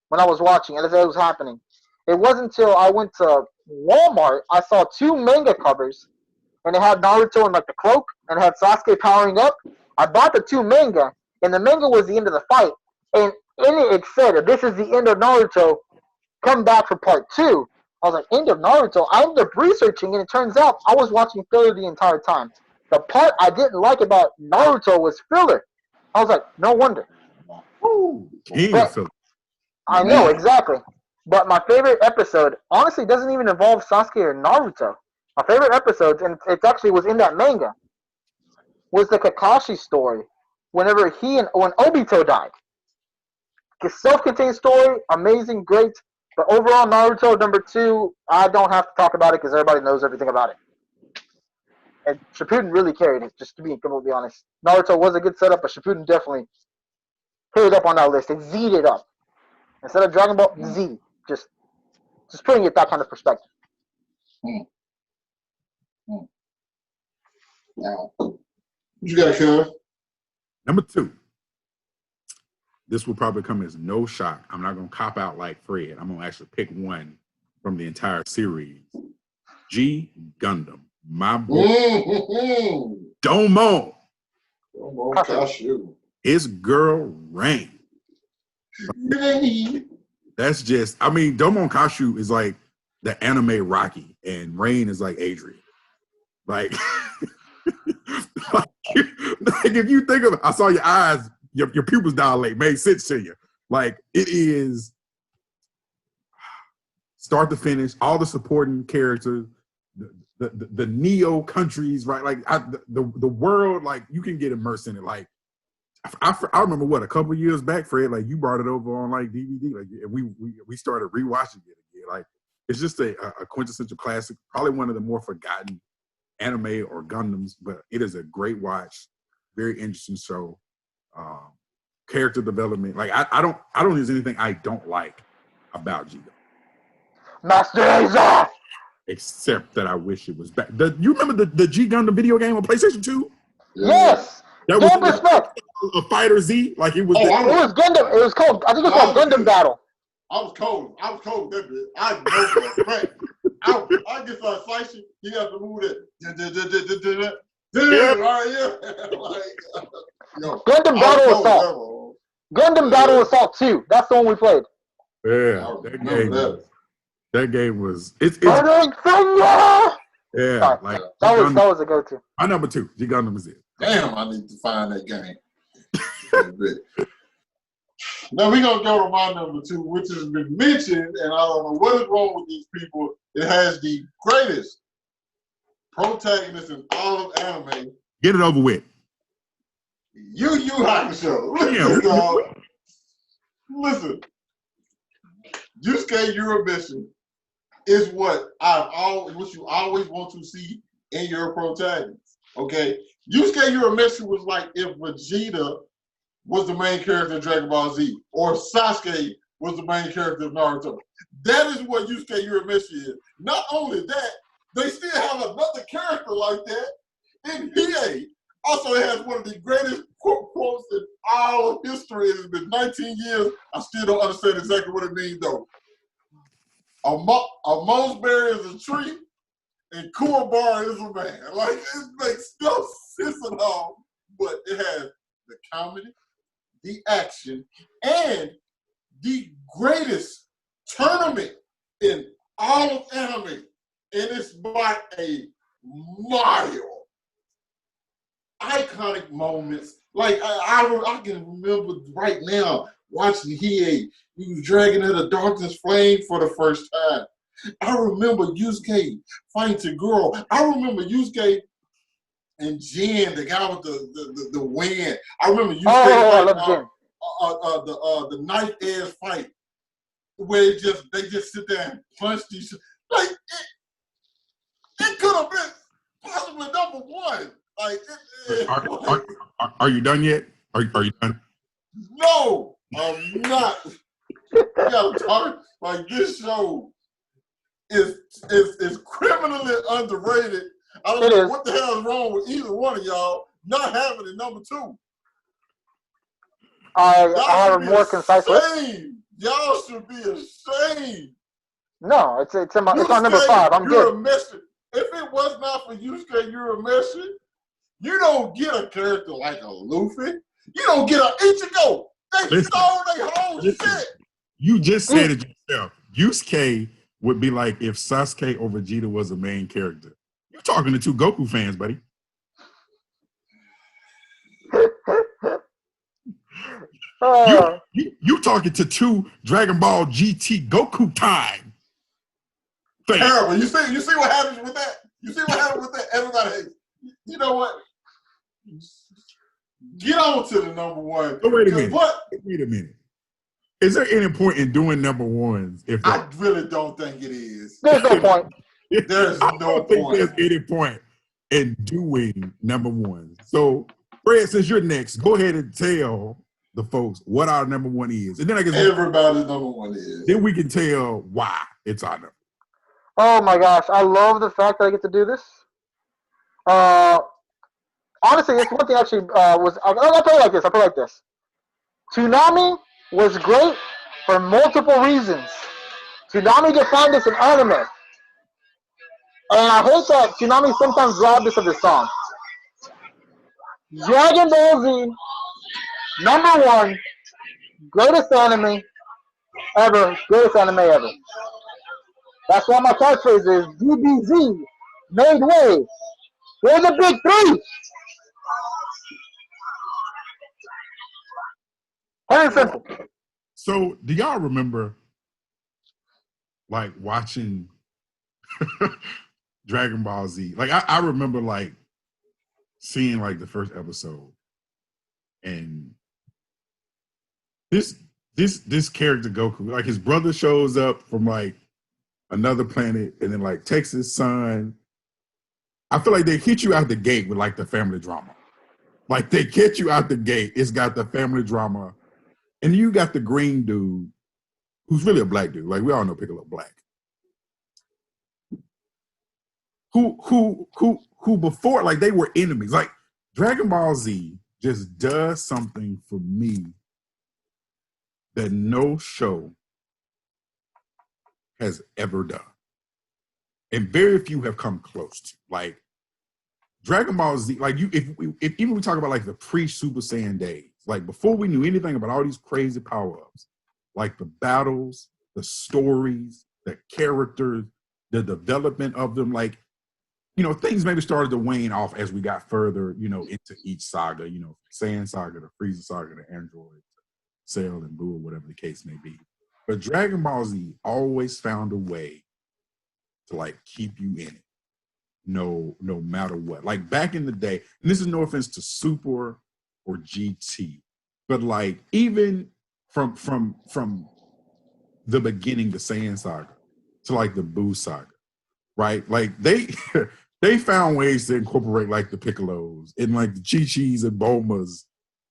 when I was watching and as it was happening. It wasn't until I went to Walmart, I saw 2 manga covers, and it had Naruto in like the cloak, and it had Sasuke powering up. I bought the 2 manga, and the manga was the end of the fight. And in it said, this is the end of Naruto, come back for part 2. I was like, end of Naruto? I ended up researching, and it turns out I was watching filler the entire time. The part I didn't like about Naruto was filler. I was like, no wonder. King of filler. I know, exactly. But my favorite episode, honestly, doesn't even involve Sasuke or Naruto. My favorite episodes, and it actually was in that manga, was the Kakashi story. Whenever when Obito died, it's self-contained story, amazing, great. But overall, Naruto #2, I don't have to talk about it because everybody knows everything about it. And Shippuden really carried it, just to be completely honest. Naruto was a good setup, but Shippuden definitely carried up on that list. It Z'd it up. Instead of Dragon Ball Z, just putting it that kind of perspective. Now, what you got, Kev? Number 2. This will probably come as no shock. I'm not going to cop out like Fred. I'm going to actually pick one from the entire series. G Gundam. My boy. Domo. Cashapp. His girl, Rain. That's just, I mean, Domon Kashu is like the anime Rocky, and Rain is like Adrian. Like, like if you think of it, I saw your eyes, your pupils dilate, made sense to you. Like, it is start to finish, all the supporting characters, the Neo countries, right? Like, the world, like, you can get immersed in it. Like, I remember a couple of years back, Fred, like you brought it over on like DVD, like we started rewatching it again. Like it's just a quintessential classic, probably one of the more forgotten anime or Gundams, but it is a great watch, very interesting show. Character development, like I don't think there's anything I don't like about G Gundam. Master Aza! Except that I wish it was back. You remember the G Gundam video game on PlayStation 2? Yes! That Don't was respect! A Fighter Z, like it was. It was Gundam. It was called. I think it was called Gundam Battle. I was cold. That bit. I know that. I get so excited. You got to move that. Gundam Battle Assault. Gundam Battle Assault 2. That's the one we played. Yeah, that game was. It's yeah, sorry, like that was a go-to. My number 2, G Gundam is it. Damn, I need to find that game. Now we're gonna go to my number 2, which has been mentioned, and I don't know what is wrong with these people. It has the greatest protagonist in all of anime. Get it over with. Yu Hakusho. Listen, Yusuke Urameshi is what you always want to see in your protagonist. Okay, Yusuke Urameshi was like if Vegeta was the main character of Dragon Ball Z, or Sasuke was the main character of Naruto. That is what Yusuke Urameshi is. Not only that, they still have another character like that in Hiei. Also, it has one of the greatest quotes in all of history. It's been 19 years. I still don't understand exactly what it means, though. A moseberry is a tree, and Kuwabara is a man. Like, it makes no sense at all, but it has the comedy, the action, and the greatest tournament in all of anime. And it's by a mile. Iconic moments. Like, I can remember right now watching Hiei. He was dragging in the darkness flame for the first time. I remember Yusuke fighting Taguro. I remember Yusuke and Jin, the guy with the wind. I remember Yusuke the knife edge fight where they just sit there and punch these. Like it could have been possibly number 1. Like, are you done yet? Are you done? No, I'm not. You gotta talk like this show is criminally underrated. I don't know what the hell is wrong with either one of y'all not having it number 2. I have a more concise list. Y'all should be ashamed. No, it's on number 5. I'm good. If it was not for Yusuke Urameshi, you don't get a character like a Luffy. You don't get an Ichigo. They stole their whole shit. You just said it yourself. Yusuke would be like if Sasuke or Vegeta was a main character. You're talking to 2 Goku fans, buddy. You talking to 2 Dragon Ball GT Goku time. Terrible. You see what happens with that? You see what happens with that? Everybody, you know what? Get on to the number one. Oh, wait a minute. Wait a minute. Is there any point in doing number ones? I really don't think it is. There's no point. There's I don't think there's any point in doing number ones. So, Fred, since you're next, go ahead and tell the folks what our number one is, and then I guess everybody's number one is. Then we can tell why it's our number. Oh my gosh, I love the fact that I get to do this. Honestly, this one thing actually was. I'll put it like this. I'll put it like this. Toonami was great for multiple reasons. Toonami defined this in anime. And I hate that Toonami sometimes robbed us of this song. Dragon Ball Z, number one, greatest anime ever, greatest anime ever. That's why my catchphrase is DBZ, made way. We're the big three. Very simple. So, do y'all remember, like, watching Dragon Ball Z? Like, I remember, like, seeing, like, the first episode, and this character Goku, like, his brother shows up from, like, another planet, and then, like, takes his son. I feel like they hit you out the gate with, like, the family drama. Like, they get you out the gate. It's got the family drama. And you got the green dude, who's really a black dude. Like, we all know Piccolo black. Who before, like, they were enemies. Like, Dragon Ball Z just does something for me that no show has ever done. And very few have come close to. Like, Dragon Ball Z, like, if even we talk about, like, the pre-Super Saiyan days, like, before we knew anything about all these crazy power-ups, like the battles, the stories, the characters, the development of them, like, you know, things maybe started to wane off as we got further, you know, into each saga, you know, Saiyan saga, the Frieza saga, the Android, Cell and Buu, or whatever the case may be. But Dragon Ball Z always found a way to, like, keep you in it, no matter what. Like, back in the day, and this is no offense to Super or GT, but, like, even from the beginning, the Saiyan saga to, like, the Buu saga, right? Like, they found ways to incorporate, like, the Piccolos and, like, the Chi-Chis and Bulmas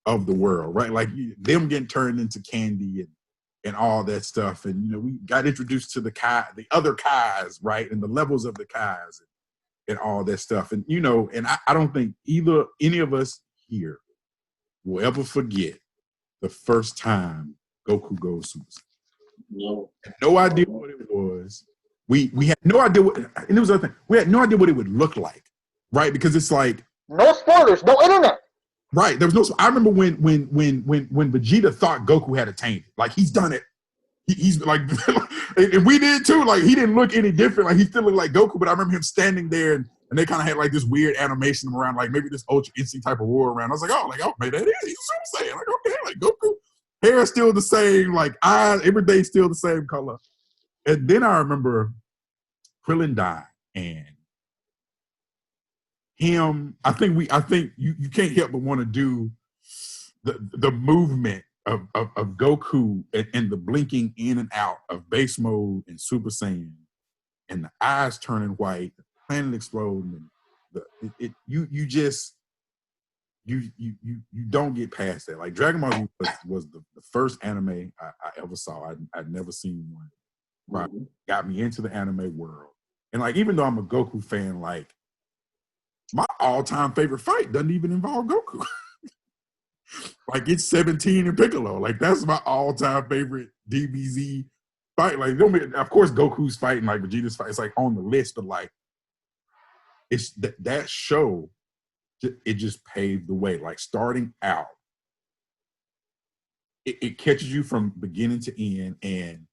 of the world, right? Like, them getting turned into candy and all that stuff. And, you know, we got introduced to the other Kais, right? And the levels of the Kais and all that stuff. And, you know, and I don't think any of us here will ever forget the first time Goku goes Super Saiyan. No. No idea what it was. We had no idea what, and it was other thing. We had no idea what it would look like, right? Because it's like no spoilers, no internet. Right. There was no. I remember when Vegeta thought Goku had attained it. Like, he's done it. He's like, and we did too. Like, he didn't look any different. Like, he still looked like Goku. But I remember him standing there, and they kind of had, like, this weird animation around, like, maybe this Ultra Instinct type of war around. I was like, oh, man, that is. He's Super Saiyan. Like, okay, like, Goku, hair is still the same. Like, eyes, everything's still the same color. And then I remember Krillin died, and him. I think you can't help but want to do the movement of Goku and the blinking in and out of base mode and Super Saiyan, and the eyes turning white, the planet exploding, and you don't get past that. Like, Dragon Ball Z was the first anime I ever saw. I'd never seen one. Right, got me into the anime world, and, like, even though I'm a Goku fan, like, my all-time favorite fight doesn't even involve Goku. Like, it's 17 and Piccolo. Like, that's my all-time favorite DBZ fight. Like, of course, Goku's fighting, like, Vegeta's fight. It's, like, on the list, but, like, it's that show. It just paved the way. Like, starting out, it catches you from beginning to end. And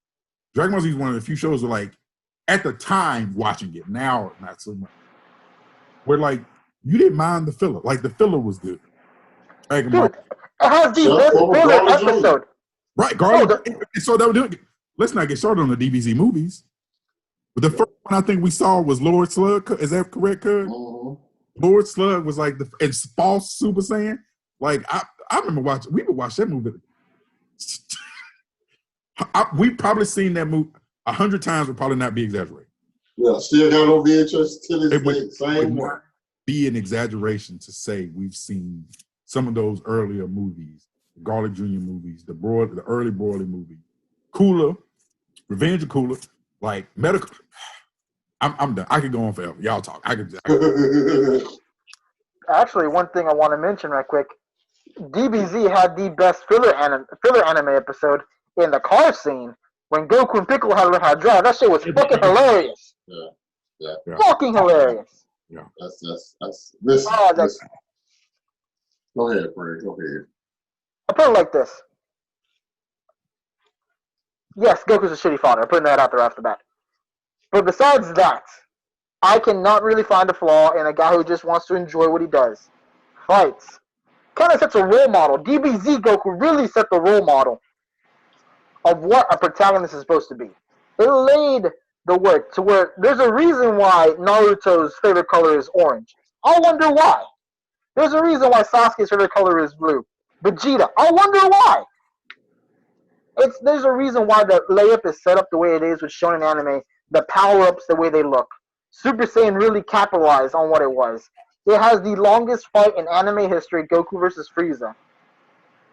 Dragon Ball Z is one of the few shows where, like, at the time watching it, now not so much, where, like, you didn't mind the filler. Like, the filler was good. Dragon Ball. Dude, it has the most filler episode. Right, Garlic. So that would let's not get started on the DBZ movies. But the first one I think we saw was Lord Slug. Is that correct, Cuz? Lord Slug was like it's false Super Saiyan. Like I remember we would watch that movie. We've probably seen that movie 100 times, would probably not be exaggerating. Yeah, still got on VHS to this day. Same would one. not be an exaggeration to say we've seen some of those earlier movies, the Garlic Jr. movies, the early Broly movie, Cooler, Revenge of Cooler, like Medical. I'm done. I could go on forever. Y'all talk. I could. Actually, one thing I want to mention right quick. DBZ had the best filler anime episode in the car scene when Goku and Piccolo had to learn how to drive. That shit was fucking hilarious. Yeah. Fucking hilarious. Yeah. That's this. Go ahead, Frank. Go ahead. I'll put it like this. Yes, Goku's a shitty father. I'm putting that out there off the bat. But besides that, I cannot really find a flaw in a guy who just wants to enjoy what he does. Fights. Kind of sets a role model. DBZ Goku really set the role model of what a protagonist is supposed to be. It laid the work to where there's a reason why Naruto's favorite color is orange. I wonder why. There's a reason why Sasuke's favorite color is blue. Vegeta. I wonder why. There's a reason why the layup is set up the way it is with shonen anime. The power-ups, the way they look. Super Saiyan really capitalized on what it was. It has the longest fight in anime history, Goku versus Frieza.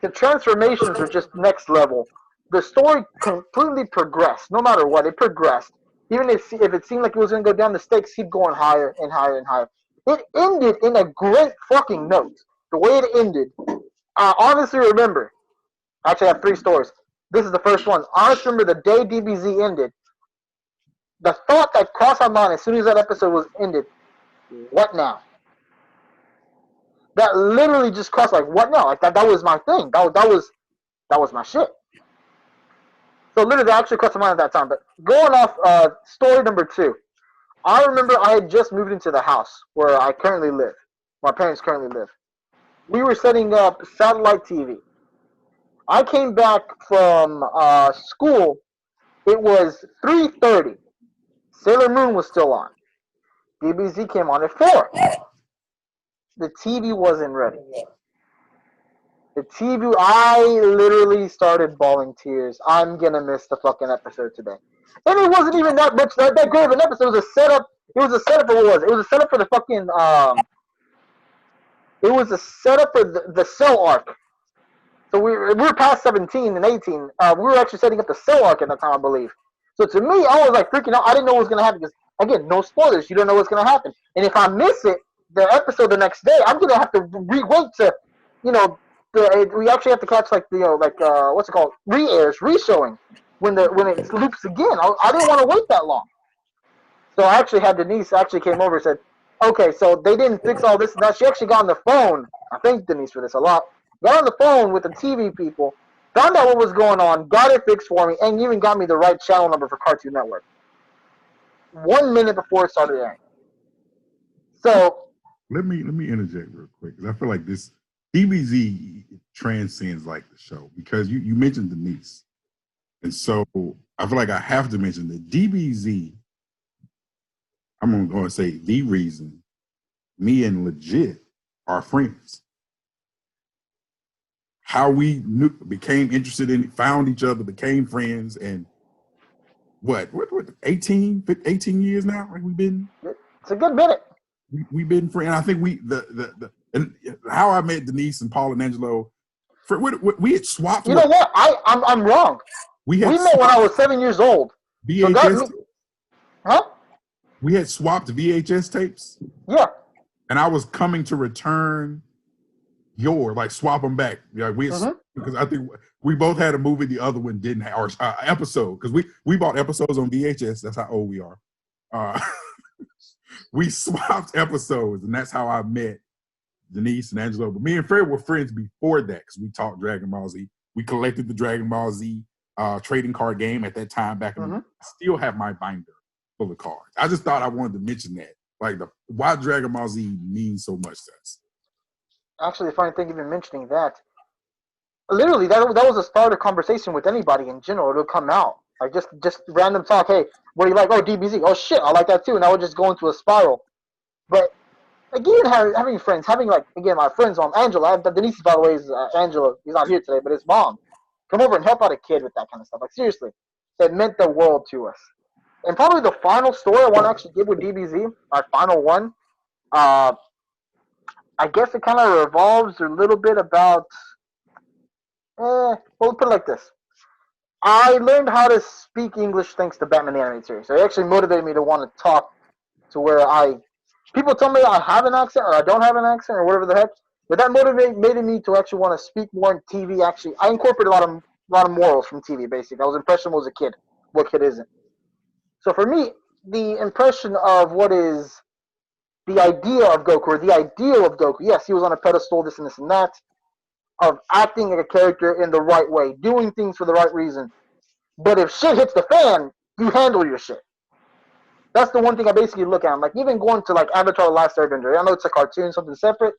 The transformations are just next level. The story completely progressed, no matter what. It progressed. Even if it seemed like it was going to go down, the stakes keep going higher and higher and higher. It ended in a great fucking note. The way it ended, I honestly remember. Actually, I have 3 stories. This is the first one. I honestly remember the day DBZ ended. The thought that crossed my mind as soon as that episode was ended, what now? That literally just crossed like, what now? Like that was my thing. That was my shit. So literally that actually crossed my mind at that time. But going off story number 2. I remember I had just moved into the house where I currently live. My parents currently live. We were setting up satellite TV. I came back from school. It was 3:30. Sailor Moon was still on. DBZ came on at 4. The TV wasn't ready. The TV, I literally started bawling tears. I'm gonna miss the fucking episode today. And it wasn't even that much, that great of an episode. It was a setup. It was a setup for what was it? It was a setup for the fucking, it was a setup for the Cell arc. So we were past 17 and 18. We were actually setting up the Cell arc at that time, I believe. So to me, I was like freaking out. I didn't know what was going to happen because, again, no spoilers. You don't know what's going to happen. And if I miss it, the episode the next day, I'm going to have to wait to, we actually have to catch what's it called? Re-airs, re-showing when it loops again. I didn't want to wait that long. So I actually had Denise actually came over and said, okay, so they didn't fix all this and that. She actually got on the phone. I thank Denise for this a lot. Got on the phone with the TV people, found out what was going on, got it fixed for me, and even got me the right channel number for Cartoon Network. 1 minute before it started airing. So let me interject real quick because I feel like this DBZ transcends like the show because you mentioned Denise, and so I feel like I have to mention that DBZ. I'm going to say the reason me and Legit are friends. How we became interested in it, found each other, became friends, and what 18 years now? Like we've been. It's a good minute. We've been friends. I think and how I met Denise and Paul and Angelo. We had swapped. You know what? I'm wrong. We met when I was 7 years old. VHS. Huh? We had swapped VHS tapes. Yeah. And I was coming to return swap them back. Yeah, because I think we both had a movie, the other one didn't have, or episode, because we bought episodes on VHS. That's how old we are. We swapped episodes, and that's how I met Denise and Angelo. But me and Fred were friends before that because we talked Dragon Ball Z. We collected the Dragon Ball Z trading card game at that time back in I still have my binder full of cards. I just thought I wanted to mention that. Like why Dragon Ball Z means so much to us. Actually, the funny thing, even mentioning that, literally that was a start of conversation with anybody in general. It'll come out like just random talk. Hey, what do you like? Oh, DBZ. Oh shit, I like that too. And I would just go into a spiral. But again, having friends, having like again my friends, Angela, Denise, by the way, is Angela. He's not here today, but his mom come over and help out a kid with that kind of stuff. Like seriously, it meant the world to us. And probably the final story I want to actually give with DBZ, our final one. Uh, I guess it kind of revolves a little bit about. Well, let's put it like this. I learned how to speak English thanks to Batman the Animated Series. So it actually motivated me to want to talk to where I. People tell me I have an accent or I don't have an accent or whatever the heck, but that motivated me to actually want to speak more in TV. Actually, I incorporate a lot of morals from TV. Basically, I was impressionable as a kid. What kid isn't? So for me, the impression of what is the idea of Goku or the ideal of Goku. Yes, he was on a pedestal, this and this and that. Of acting like a character in the right way, doing things for the right reason. But if shit hits the fan, you handle your shit. That's the one thing I basically look at. Like even going to like Avatar: The Last Airbender. I know it's a cartoon, something separate.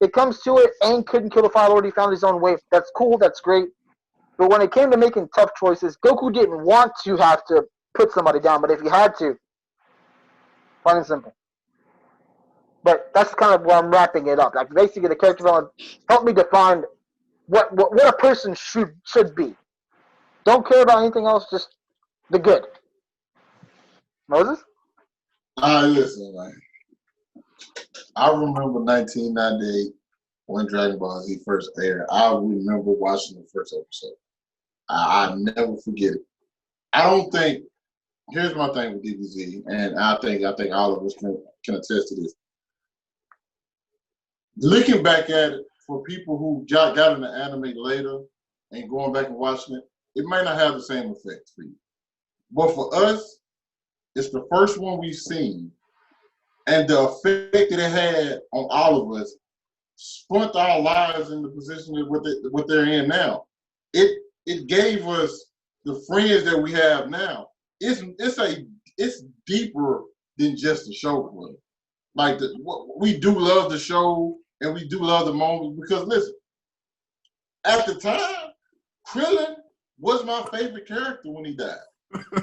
It comes to it, Aang couldn't kill the Fire Lord. He found his own way. That's cool. That's great. But when it came to making tough choices, Goku didn't want to have to put somebody down. But if he had to, plain and simple. But that's kind of where I'm wrapping it up. Like basically, the character development helped me define what a person should be. Don't care about anything else, just the good. Moses? Listen, man. I remember 1998 when Dragon Ball Z first aired. I remember watching the first episode. I never forget it. I don't think. Here's my thing with DBZ, and I think all of us can attest to this. Looking back at it, for people who got into anime later and going back and watching it, it may not have the same effect for you. But for us, it's the first one we've seen, and the effect that it had on all of us spun our lives in the position of what they're in now. It gave us the friends that we have now. It's deeper than just a show for us. Like we do love the show and we do love the moment because listen, at the time, Krillin was my favorite character when he died.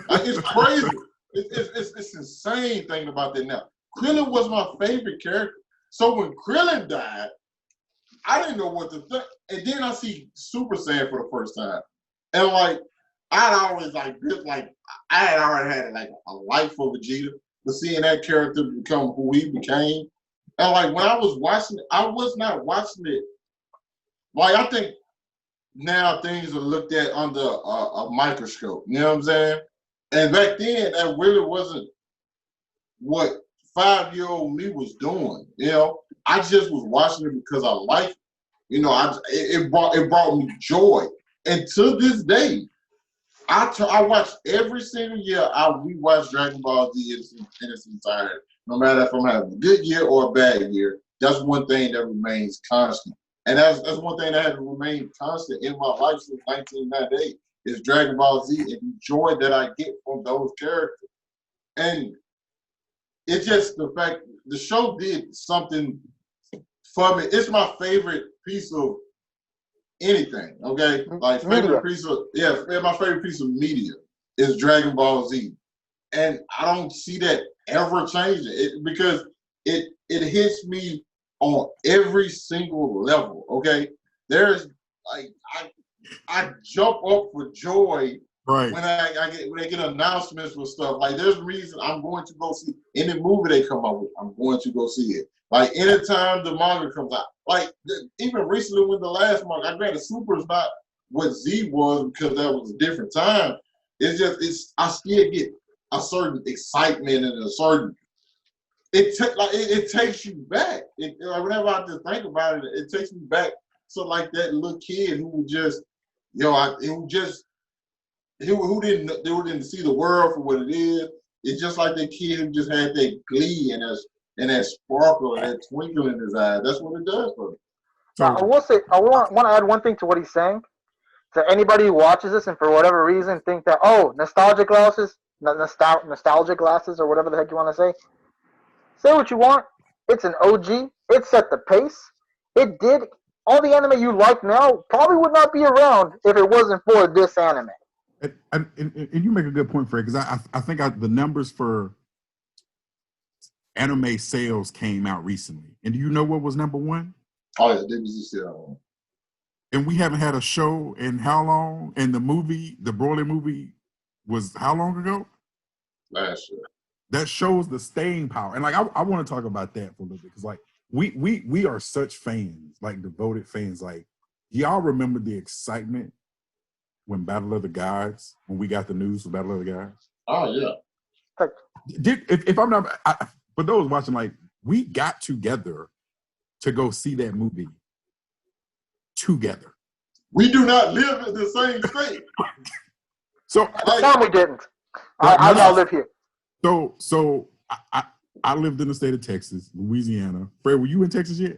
Like it's crazy. It's insane thinking about that now. Krillin was my favorite character. So when Krillin died, I didn't know what to think. And then I see Super Saiyan for the first time. And like I'd always like I had already had like a life for Vegeta, but seeing that character become who he became, and like when I was watching it, I was not watching it. Like I think now things are looked at under a microscope. You know what I'm saying? And back then, that really wasn't what 5-year-old me was doing. You know, I just was watching it because I liked it. You know, it brought me joy, and to this day. I watch every single year. We watch Dragon Ball Z in its entirety. No matter if I'm having a good year or a bad year, that's one thing that remains constant. And that's one thing that has remained constant in my life since 1998 is Dragon Ball Z and the joy that I get from those characters. And it's just the fact the show did something for me. It's my favorite piece of anything, okay? Like favorite piece of my favorite piece of media is Dragon Ball Z. And I don't see that ever changing because it hits me on every single level, okay? There's like I jump up for joy when they get announcements for stuff. Like there's a reason I'm going to go see any movie they come up with. I'm going to go see it. Like anytime the manga comes out, like even recently with the last manga, I granted Super is not what Z was because that was a different time. I still get a certain excitement and a certain it takes you back. Like whenever I just think about it, it takes me back to like that little kid who was just who didn't see the world for what it is. It's just like that kid who just had that glee and that sparkle and that twinkle in his eye. That's what it does for me. I will say I want to add one thing to what he's saying. To anybody who watches this and for whatever reason think that nostalgic glasses or whatever the heck you want to say what you want. It's an OG. It set the pace. It did all the anime you like now probably would not be around if it wasn't for this anime. And you make a good point, Fred, because I think the numbers for anime sales came out recently. And do you know what was number one? Oh yeah, DBZ still. And we haven't had a show in how long? And the movie, the Broly movie, was how long ago? Last year. That shows the staying power. And like I want to talk about that for a little bit, because like we are such fans, like devoted fans. Like, y'all remember the excitement when Battle of the Gods, when we got the news for Battle of the Gods? Oh yeah. If I'm not, for those watching, like, we got together to go see that movie together. We do not live in the same state. So at the time we didn't. I now live here. So I lived in the state of Texas, Louisiana. Fred, were you in Texas yet?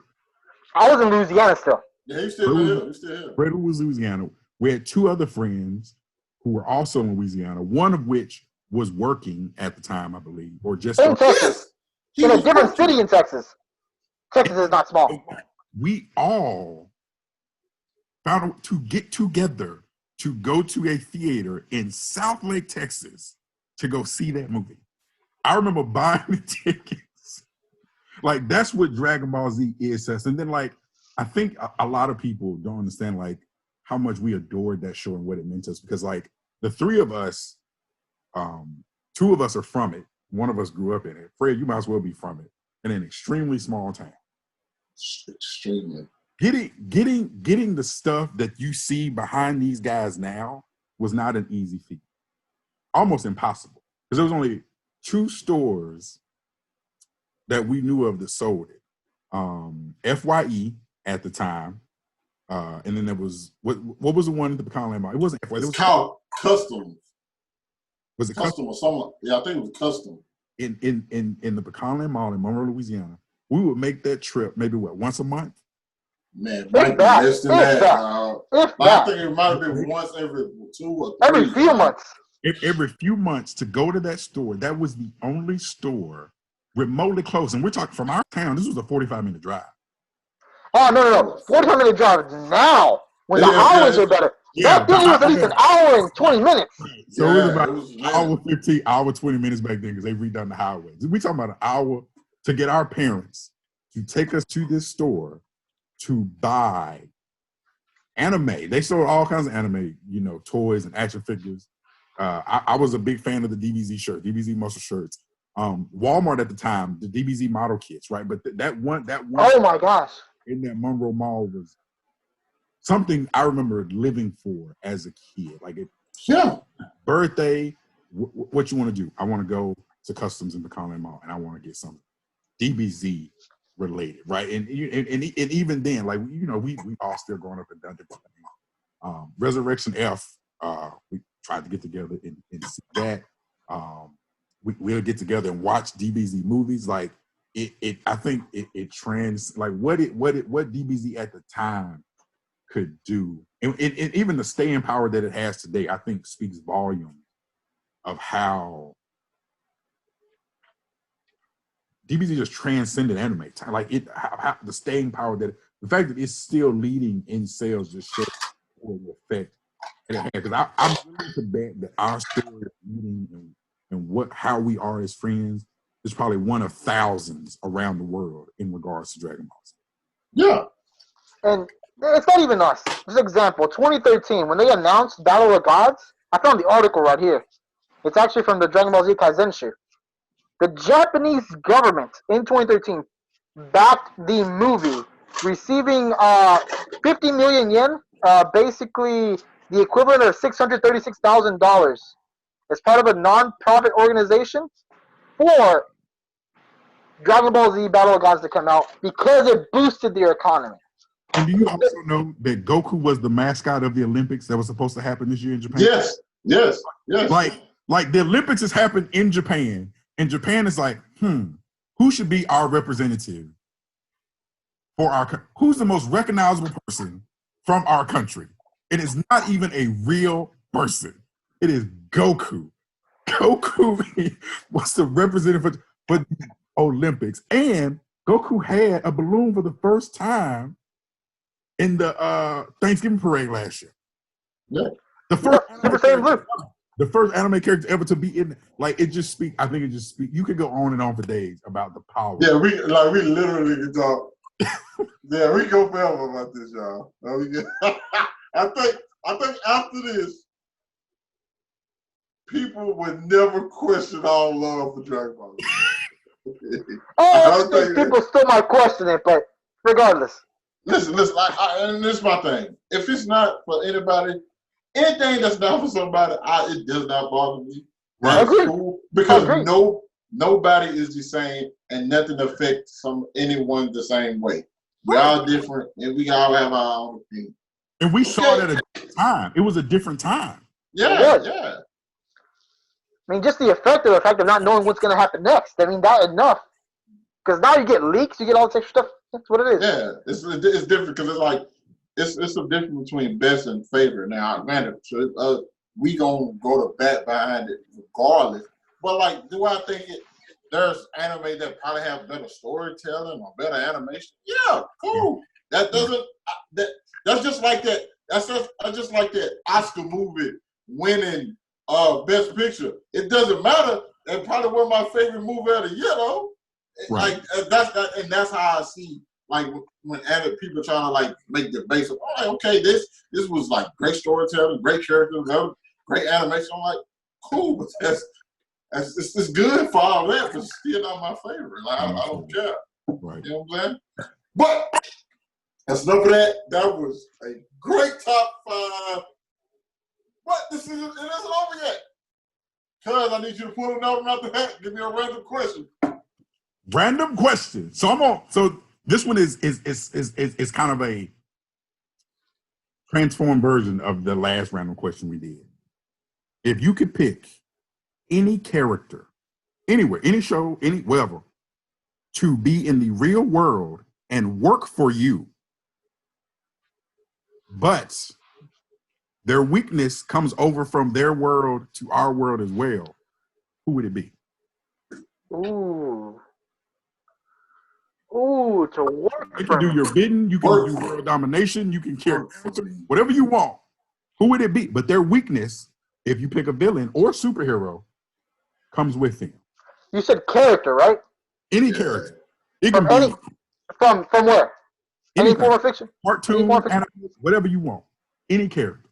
I was in Louisiana still. Yeah, he's still here. He's still here. Fred was Louisiana. We had two other friends who were also in Louisiana, one of which was working at the time, I believe, or just in Texas. In a different city in Texas. Texas is not small. We all found to get together to go to a theater in South Lake, Texas, to go see that movie. I remember buying the tickets. Like, that's what Dragon Ball Z is to us. And then, like, I think a lot of people don't understand, like, how much we adored that show and what it meant to us. Because, like, the three of us, two of us are from it. One of us grew up in it. Fred, you might as well be from it. In an extremely small town. Extremely. Getting the stuff that you see behind these guys now was not an easy feat. Almost impossible. Because there was only 2 stores that we knew of that sold it. FYE at the time. And then there was, what was the one at the Pecan Land Mall? It wasn't FYE. It was called Custom. Was it Custom or something? Yeah, I think it was Custom. In the Pecan Land Mall in Monroe, Louisiana. We would make that trip maybe once a month? Man, might be less than that. I think it might have been once every 2 or 3. Every few months. Every few months to go to that store. That was the only store remotely close. And we're talking from our town, this was a 45-minute drive. Oh, no. 45-minute drive now, when the highways are better. Yeah, that thing was at least an hour and 20 minutes. So it was about an hour 15, hour 20 minutes back then because they redone the highways. We're talking about an hour to get our parents to take us to this store to buy anime. They sold all kinds of anime, toys and action figures. I was a big fan of the DBZ shirt, DBZ muscle shirts. Walmart at the time, the DBZ model kits, right? But that one. Oh my gosh! In that Monroe Mall was something I remember living for as a kid. Like, birthday, what you want to do? I want to go to Customs in Pecan Land Mall, and I want to get something DBZ related, right? And even then, like, we all still growing up and done different things. Resurrection F, we tried to get together and see that. We'll get together and watch DBZ movies. Like, I think it trends, like what DBZ at the time could do, and even the staying power that it has today, I think speaks volumes of how DBZ just transcended anime. Like, how the staying power that the fact that it's still leading in sales just shows the effect it had. Because I'm willing to bet that our story of meeting and how we are as friends is probably one of thousands around the world in regards to Dragon Ball Z. Yeah. And it's not even us. Just example, 2013, when they announced Battle of Gods, I found the article right here. It's actually from the Dragon Ball Z Kaizenshu. The Japanese government in 2013 backed the movie, receiving 50 million yen, basically the equivalent of $636,000, as part of a non-profit organization for Dragon Ball Z Battle of Gods to come out because it boosted their economy. And do you also know that Goku was the mascot of the Olympics that was supposed to happen this year in Japan? Yes. Like the Olympics has happened in Japan, and Japan is like, who should be our representative for who's the most recognizable person from our country? It is not even a real person. It is Goku. Goku was the representative for the Olympics, and Goku had a balloon for the first time in the Thanksgiving parade last year. Yeah. The first Super Saiyan Blue. The first anime character ever to be in, like, it just speak. I think it just speak. You could go on and on for days about the power. Yeah, we literally can talk. Yeah, we go forever about this, y'all. I think after this, people would never question our love for Dragon Ball. I think people still might question it, but regardless. Listen. And this is my thing. If it's not for anybody, anything that's not for somebody, it does not bother me. That's cool because nobody is the same, and nothing affects anyone the same way. We all different, and we all have our own opinion. And we saw it at a different time. It was a different time. Yeah. I mean, just the effect of not knowing what's going to happen next. I mean, that enough. Because now you get leaks, you get all this extra stuff. That's what it is. Yeah, it's different because it's like it's a difference between best and favorite. Now, granted, we gonna go to bat behind it regardless. But like, do I think there's anime that probably have better storytelling or better animation? Yeah, cool. That doesn't that's just like that. That's just like that Oscar movie winning Best Picture. It doesn't matter. That probably was my favorite movie of the year, though. Right. Like that's how I see, like, when people trying to like make debates of, oh, okay, this was like great storytelling, great characters, great animation. I'm like, cool, but it's good for all that, but it's still not my favorite. Like, I don't care. Right. You know what I'm saying? But that's enough of that. That was a great top 5. But it isn't over yet. Cuz I need you to pull a number out the hat. Give me a random question. Random question. So this one is kind of a transformed version of the last random question we did. If you could pick any character, anywhere, any show, wherever, to be in the real world and work for you, but their weakness comes over from their world to our world as well, who would it be? Ooh, to work. You can do your bidding, you can do world domination, you can carry whatever you want. Who would it be? But their weakness, if you pick a villain or superhero, comes with them. You said character, right? Any character. It From can be from where? Any form of fiction? Cartoon, anime, whatever you want. Any character.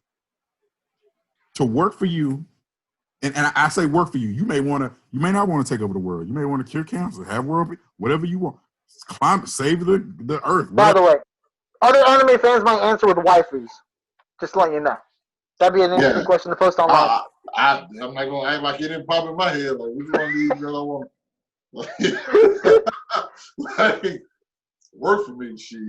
To work for you, and I say work for you. You may not want to take over the world. You may want to cure cancer, have world, whatever you want. Climb, save the earth. By the way, other anime fans might answer with waifus. Just letting you know. That'd be an interesting question to post online. I'm not gonna act like it didn't pop in my head. Like, which one of these girls I want? Like, work for me, shit.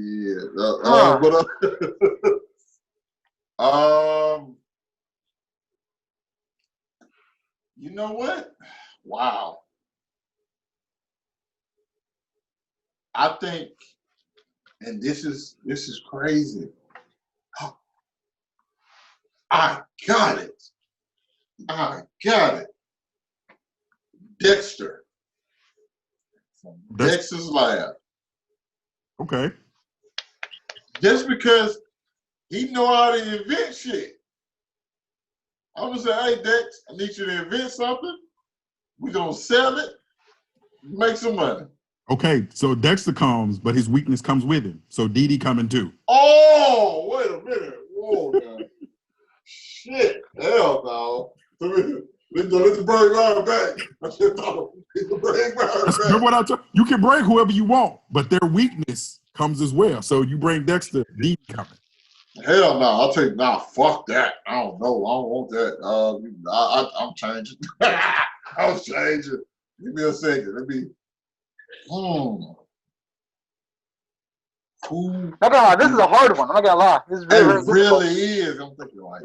You know what? Wow. I think, and this is crazy. I got it. Dexter. From Dexter's Lab. Okay. Just because he know how to invent shit. I'm gonna say, hey Dex, I need you to invent something. We're gonna sell it, make some money. Okay, so Dexter comes, but his weakness comes with him. So Dee coming too. Oh, wait a minute. Whoa, man. Shit. Hell no. Let the bird ride back. I said, no. Let the bird ride back. Remember what I told you? You can bring whoever you want, but their weakness comes as well. So you bring Dexter, Dee coming. Hell no. I'll take, fuck that. I don't know. I don't want that. I'm changing. I'm changing. Give me a second. Let me. Cool. I'm not gonna lie, this is a hard one. I'm not gonna lie. This is very, it really is. I'm thinking like,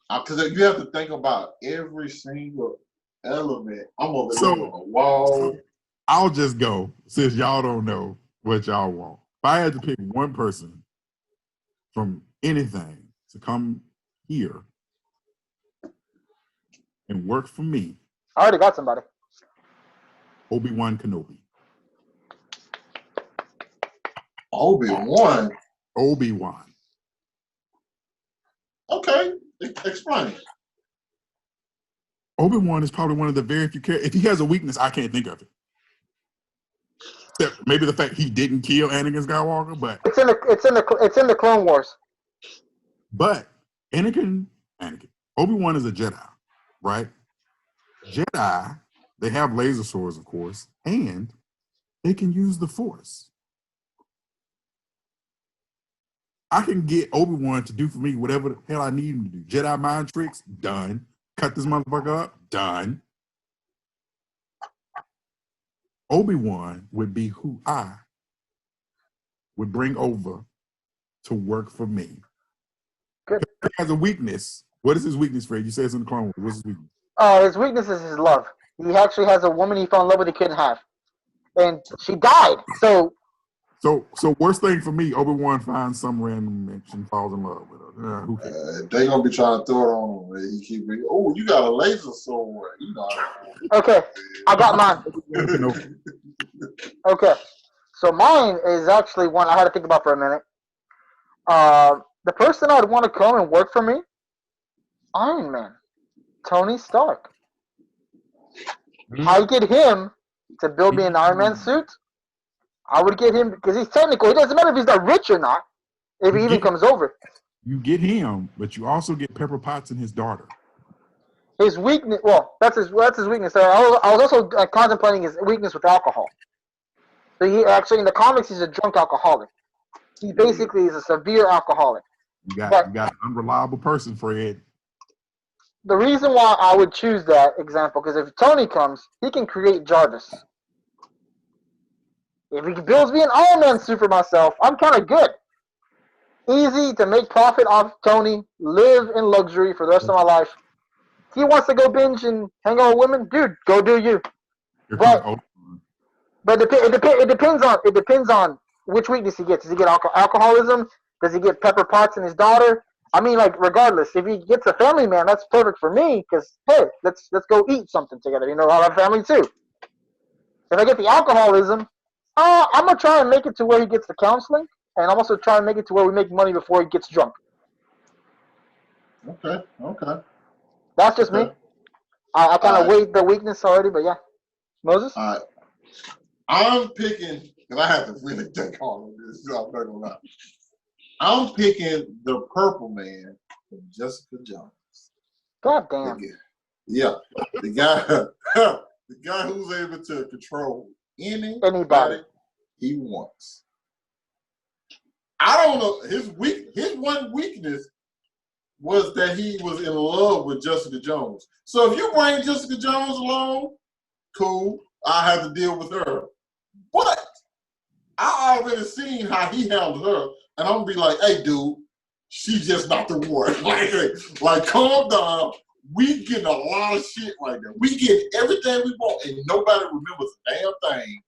because you have to think about every single element. I'm over there on the wall. I'll just go since y'all don't know what y'all want. If I had to pick one person from anything to come here and work for me, I already got somebody. Obi-Wan Kenobi. Obi-Wan? Obi-Wan. Okay, explain. Obi-Wan is probably one of the very few characters. If he has a weakness, I can't think of it. Except maybe the fact he didn't kill Anakin Skywalker, but it's in the Clone Wars. But Obi-Wan is a Jedi, right? Jedi, they have laser swords, of course, and they can use the Force. I can get Obi-Wan to do for me whatever the hell I need him to do. Jedi mind tricks, done. Cut this motherfucker up, done. Obi-Wan would be who I would bring over to work for me. Good. He has a weakness. What is his weakness, Fred? You said it's in the Clone Wars. What's his weakness? His weakness is his love. He actually has a woman he fell in love with he couldn't have. And she died. So worst thing for me, Obi-Wan finds some random bitch and falls in love with her. Who cares? They gonna be trying to throw it on him. Man. He keep being, oh, you got a laser sword. You know. Okay, I got mine. Okay, so mine is actually one I had to think about for a minute. The person I'd want to come and work for me, Iron Man, Tony Stark. I get him to build me an Iron Man suit. I would get him because he's technical. It doesn't matter if he's not rich or not. If he even comes over, you get him, but you also get Pepper Potts and his daughter. His weakness. Well, that's his weakness. So I was also contemplating his weakness with alcohol. So he actually in the comics he's a drunk alcoholic. He basically is a severe alcoholic. You got an unreliable person, Fred. The reason why I would choose that example because if Tony comes, he can create Jarvis. If he builds me an Iron Man suit for myself, I'm kind of good. Easy to make profit off Tony, live in luxury for the rest of my life. If he wants to go binge and hang out with women, dude, go do you. But it depends on which weakness he gets. Does he get alcoholism? Does he get Pepper Potts and his daughter? I mean, like, regardless, if he gets a family man, that's perfect for me because, hey, let's go eat something together. You know, I have family too. If I get the alcoholism, I'm going to try and make it to where he gets the counseling, and I'm also trying to make it to where we make money before he gets drunk. Okay. That's just me. I kind of weighed the weakness already, but yeah. Moses? All right. I'm picking, because I have to really think on this, so I'm not gonna lie. I'm picking the Purple Man from Jessica Jones. God damn. Yeah. The guy who's able to control anybody he wants. I don't know. His one weakness was that he was in love with Jessica Jones. So if you bring Jessica Jones along, cool. I have to deal with her. But I already seen how he handled her, and I'm gonna be like, hey, dude, she's just not the one. like, calm down. We getting a lot of shit right now. We get everything we want, and nobody remembers a damn thing.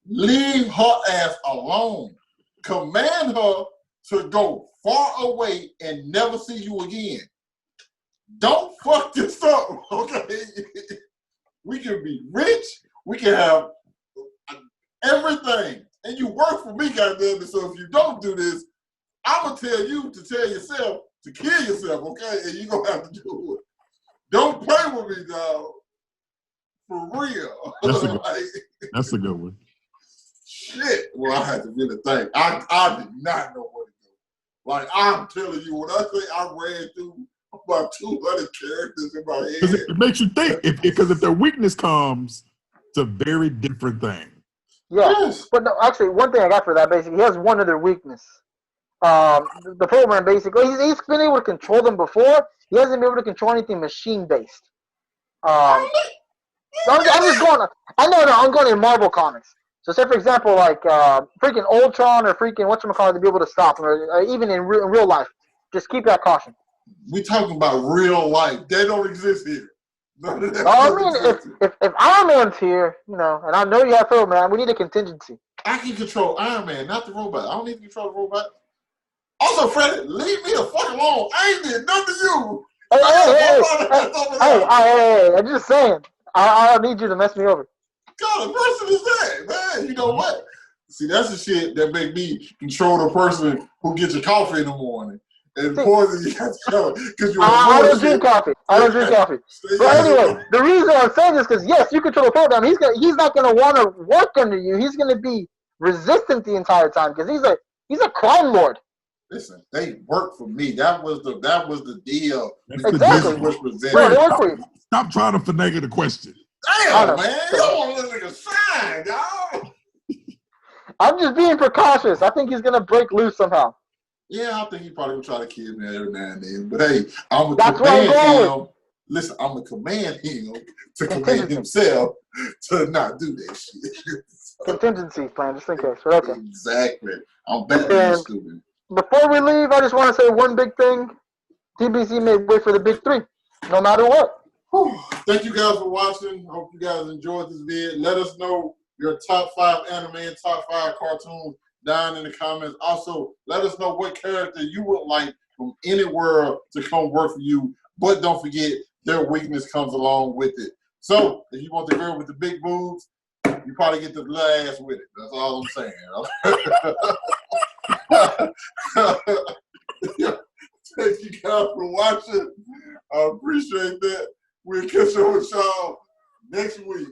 Leave her ass alone. Command her to go far away and never see you again. Don't fuck this up, okay? We can be rich. We can have everything. And you work for me, goddamn it. So if you don't do this, I'm going to tell you to tell yourself to kill yourself, okay? And you're going to have to do it. Don't play with me, dog. For real. That's a good one. Shit. Well, I had to really think. I did not know what to do. Like, I'm telling you, when I say I ran through about 200 characters in my head. It makes you think. Because if their weakness comes, it's a very different thing. Yeah. Yes. But no, actually, one thing I got for that, basically, he has one other weakness. The Purple Man, basically, he's been able to control them before. He hasn't been able to control anything machine-based. I'm just going. I'm going in Marvel comics. So, say for example, like freaking Ultron or freaking whatchamacallit to be able to stop him, or even in real life. Just keep that caution. We talking about real life. They don't exist here. I mean, if Iron Man's here, you know, and I know you have Purple Man, we need a contingency. I can control Iron Man, not the robot. I don't need to control the robot. Also, Freddie, leave me the fuck alone. I ain't did nothing to you. Hey, I'm just saying. I don't need you to mess me over. God, the person is that, man. You know what? See, that's the shit that make me control the person who gets your coffee in the morning. And poison you got to go because you I don't drink coffee. I don't drink coffee. But anyway, the reason I'm saying this is because yes, you control the program. He's not gonna want to work under you. He's gonna be resistant the entire time because he's a crime lord. Listen, they work for me. That was the deal. Exactly. Was presented. Bro, they work for you. Stop trying to finagle the question. Damn, man, you don't want to look like a sign, dog. I'm just being precautious. I think he's gonna break loose somehow. Yeah, I think he probably will try to kill me every now and then. But hey, I'm That's gonna what I'm command going him. Listen, I'm gonna command him to command himself to not do that shit. Contingency plan, just in case. But okay. Exactly. I'm Batman stupid. Before we leave, I just want to say one big thing. TBC may wait for the big three, no matter what. Whew. Thank you guys for watching. Hope you guys enjoyed this video. Let us know your top 5 anime and top 5 cartoons down in the comments. Also, let us know what character you would like from any world to come work for you. But don't forget, their weakness comes along with it. So, if you want the girl with the big boobs, you probably get the little ass with it. That's all I'm saying. Thank you guys for watching. I appreciate that. We'll catch up with y'all next week.